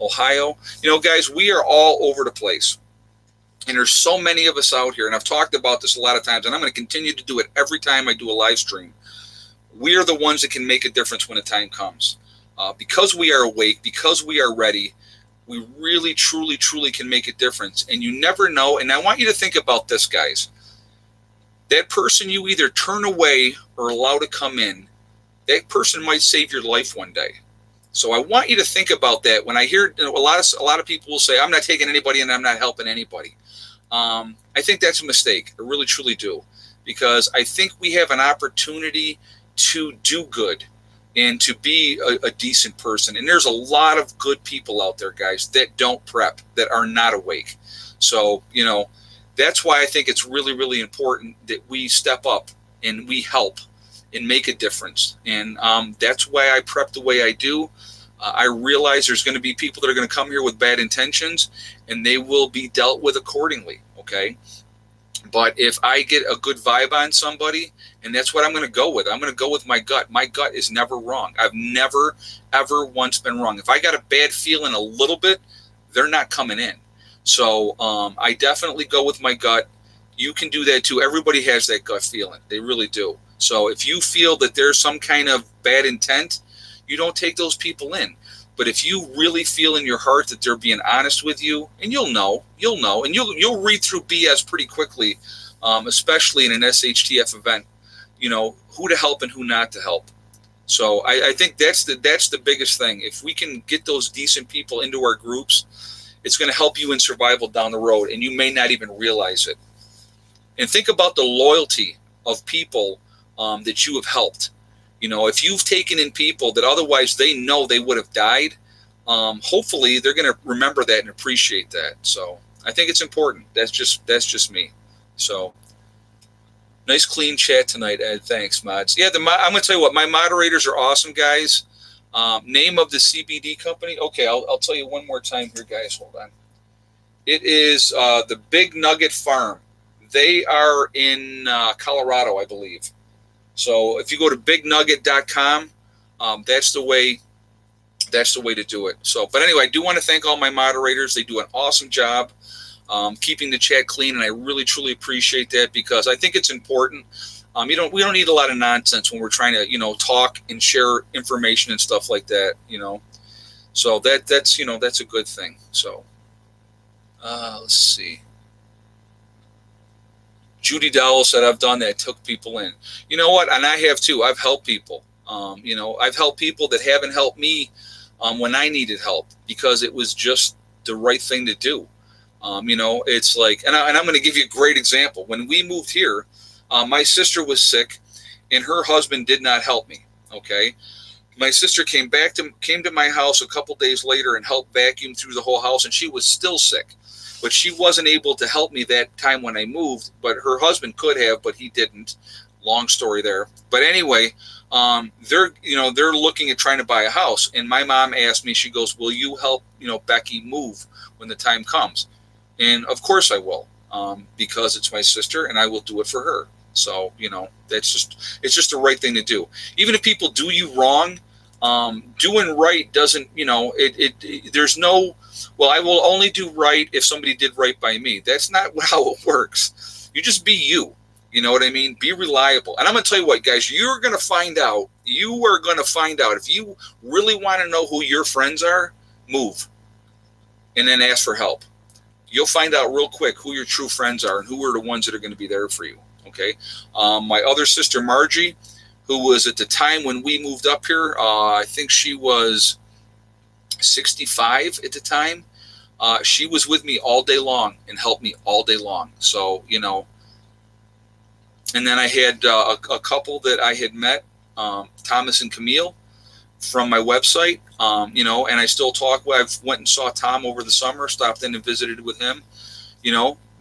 Ohio. Guys, we are all over the place. And there's so many of us out here, and I've talked about this a lot of times, and I'm going to continue to do it every time I do a live stream. We are the ones that can make a difference when the time comes. Because we are awake, because we are ready, we really, truly, truly can make a difference. And you never know. And I want you to think about this, guys. That person you either turn away or allow to come in, that person might save your life one day. So I want you to think about that. When I hear a lot of people will say, I'm not taking anybody and I'm not helping anybody. I think that's a mistake. I really, truly do. Because I think we have an opportunity to do good and to be a decent person. And there's a lot of good people out there, guys, that don't prep, that are not awake. So, that's why I think it's really, really important that we step up and we help and make a difference. And that's why I prep the way I do. I realize there's going to be people that are going to come here with bad intentions, and they will be dealt with accordingly, okay? But if I get a good vibe on somebody, and that's what I'm going to go with. I'm going to go with my gut. My gut is never wrong. I've never, ever once been wrong. If I got a bad feeling a little bit, they're not coming in. So I definitely go with my gut. You can do that too. Everybody has that gut feeling. They really do. So if you feel that there's some kind of bad intent, you don't take those people in. But if you really feel in your heart that they're being honest with you, and you'll know, and you'll read through BS pretty quickly, especially in an SHTF event, who to help and who not to help. So I think that's the biggest thing. If we can get those decent people into our groups, it's going to help you in survival down the road, and you may not even realize it. And think about the loyalty of people that you have helped. If you've taken in people that otherwise they know they would have died, hopefully they're going to remember that and appreciate that. So I think it's important. That's just me. So nice clean chat tonight, Ed. Thanks, mods. Yeah, I'm going to tell you what. My moderators are awesome, guys. Name of the CBD company. Okay, I'll tell you one more time here, guys. Hold on. It is the Big Nugget Farm. They are in Colorado, I believe. So if you go to bignugget.com, that's the way to do it. So, but anyway, I do want to thank all my moderators. They do an awesome job keeping the chat clean, and I really truly appreciate that because I think it's important. We don't need a lot of nonsense when we're trying to talk and share information and stuff like that. So that's a good thing. So let's see. Judy Dowell said, I've done that, took people in. You know what? And I have too. I've helped people. I've helped people that haven't helped me when I needed help because it was just the right thing to do. It's like, and I'm going to give you a great example. When we moved here, my sister was sick and her husband did not help me. Okay. My sister came to my house a couple days later and helped vacuum through the whole house, and she was still sick. But she wasn't able to help me that time when I moved, but her husband could have, but he didn't. Long story there. But anyway, they're looking at trying to buy a house. And my mom asked me, she goes, will you help, Becky move when the time comes? And of course I will, because it's my sister and I will do it for her. So, it's just the right thing to do. Even if people do you wrong, doing right doesn't, there's no, well, I will only do right if somebody did right by me. That's not how it works. You just be you. You know what I mean? Be reliable. And I'm going to tell you what, guys, you are going to find out. If you really want to know who your friends are, move. And then ask for help. You'll find out real quick who your true friends are and who are the ones that are going to be there for you. Okay? My other sister, Margie, who was at the time when we moved up here, I think she was 65 at the time. She was with me all day long and helped me all day long. So, And then I had a couple that I had met, Thomas and Camille, from my website, and I still talk. I went and saw Tom over the summer, stopped in and visited with him.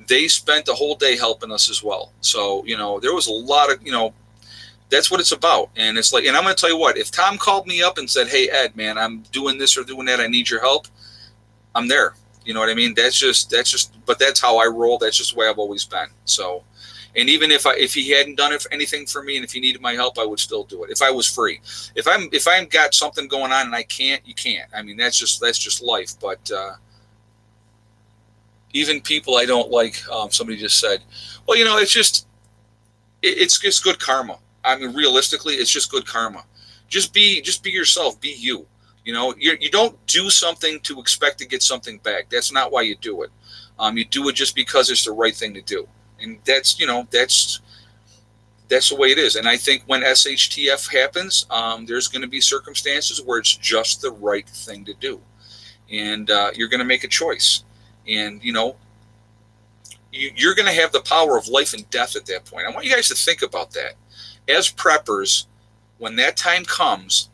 They spent the whole day helping us as well. So, there was a lot of, that's what it's about. And it's like, and I'm going to tell you what, if Tom called me up and said, hey, Ed, man, I'm doing this or doing that, I need your help, I'm there. You know what I mean? But that's how I roll. That's just the way I've always been. So, and even if he hadn't done anything for me, and if he needed my help, I would still do it if I was free. If I'm got something going on and I can't, you can't. I mean, that's just life. But even people I don't like, somebody just said, well, it's just good karma. I mean, realistically, it's just good karma. Just be yourself. Be you. You don't do something to expect to get something back. That's not why you do it. You do it just because it's the right thing to do. And that's the way it is. And I think when SHTF happens, there's going to be circumstances where it's just the right thing to do. And you're going to make a choice. And, you're going to have the power of life and death at that point. I want you guys to think about that. As preppers, when that time comes,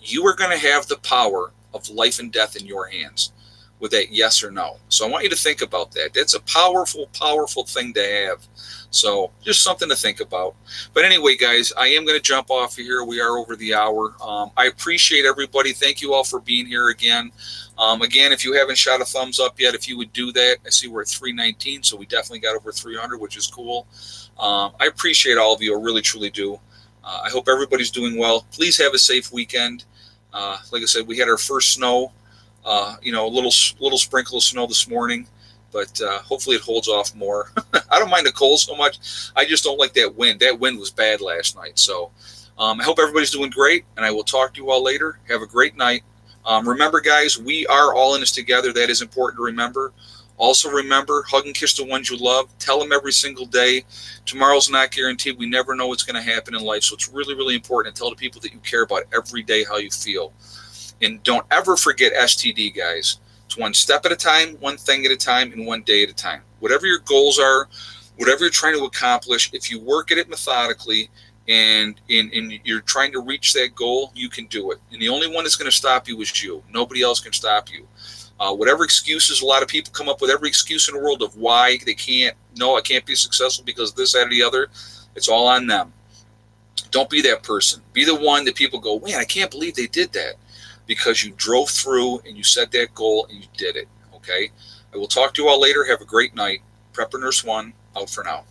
you are going to have the power of life and death in your hands with that yes or no. So I want you to think about that. That's a powerful, powerful thing to have. So just something to think about. But anyway, guys, I am going to jump off here. We are over the hour. I appreciate everybody. Thank you all for being here again. Again, if you haven't shot a thumbs up yet, if you would do that. I see we're at 319, so we definitely got over 300, which is cool. I appreciate all of you. I really, truly do. I hope everybody's doing well. Please have a safe weekend. Like I said, we had our first snow. A little sprinkle of snow this morning, but hopefully it holds off more. I don't mind the cold so much. I just don't like that wind. That wind was bad last night. So I hope everybody's doing great, and I will talk to you all later. Have a great night. Remember, guys, we are all in this together. That is important to remember. Also remember, hug and kiss the ones you love. Tell them every single day. Tomorrow's not guaranteed. We never know what's going to happen in life. So it's really, really important to tell the people that you care about every day how you feel. And don't ever forget STD, guys. It's one step at a time, one thing at a time, and one day at a time. Whatever your goals are, whatever you're trying to accomplish, if you work at it methodically and you're trying to reach that goal, you can do it. And the only one that's going to stop you is you. Nobody else can stop you. Whatever excuses, a lot of people come up with every excuse in the world of why they can't. No, I can't be successful because this, that, or the other. It's all on them. Don't be that person. Be the one that people go, man, I can't believe they did that. Because you drove through and you set that goal and you did it. Okay? I will talk to you all later. Have a great night. Prepper Nurse 1, out for now.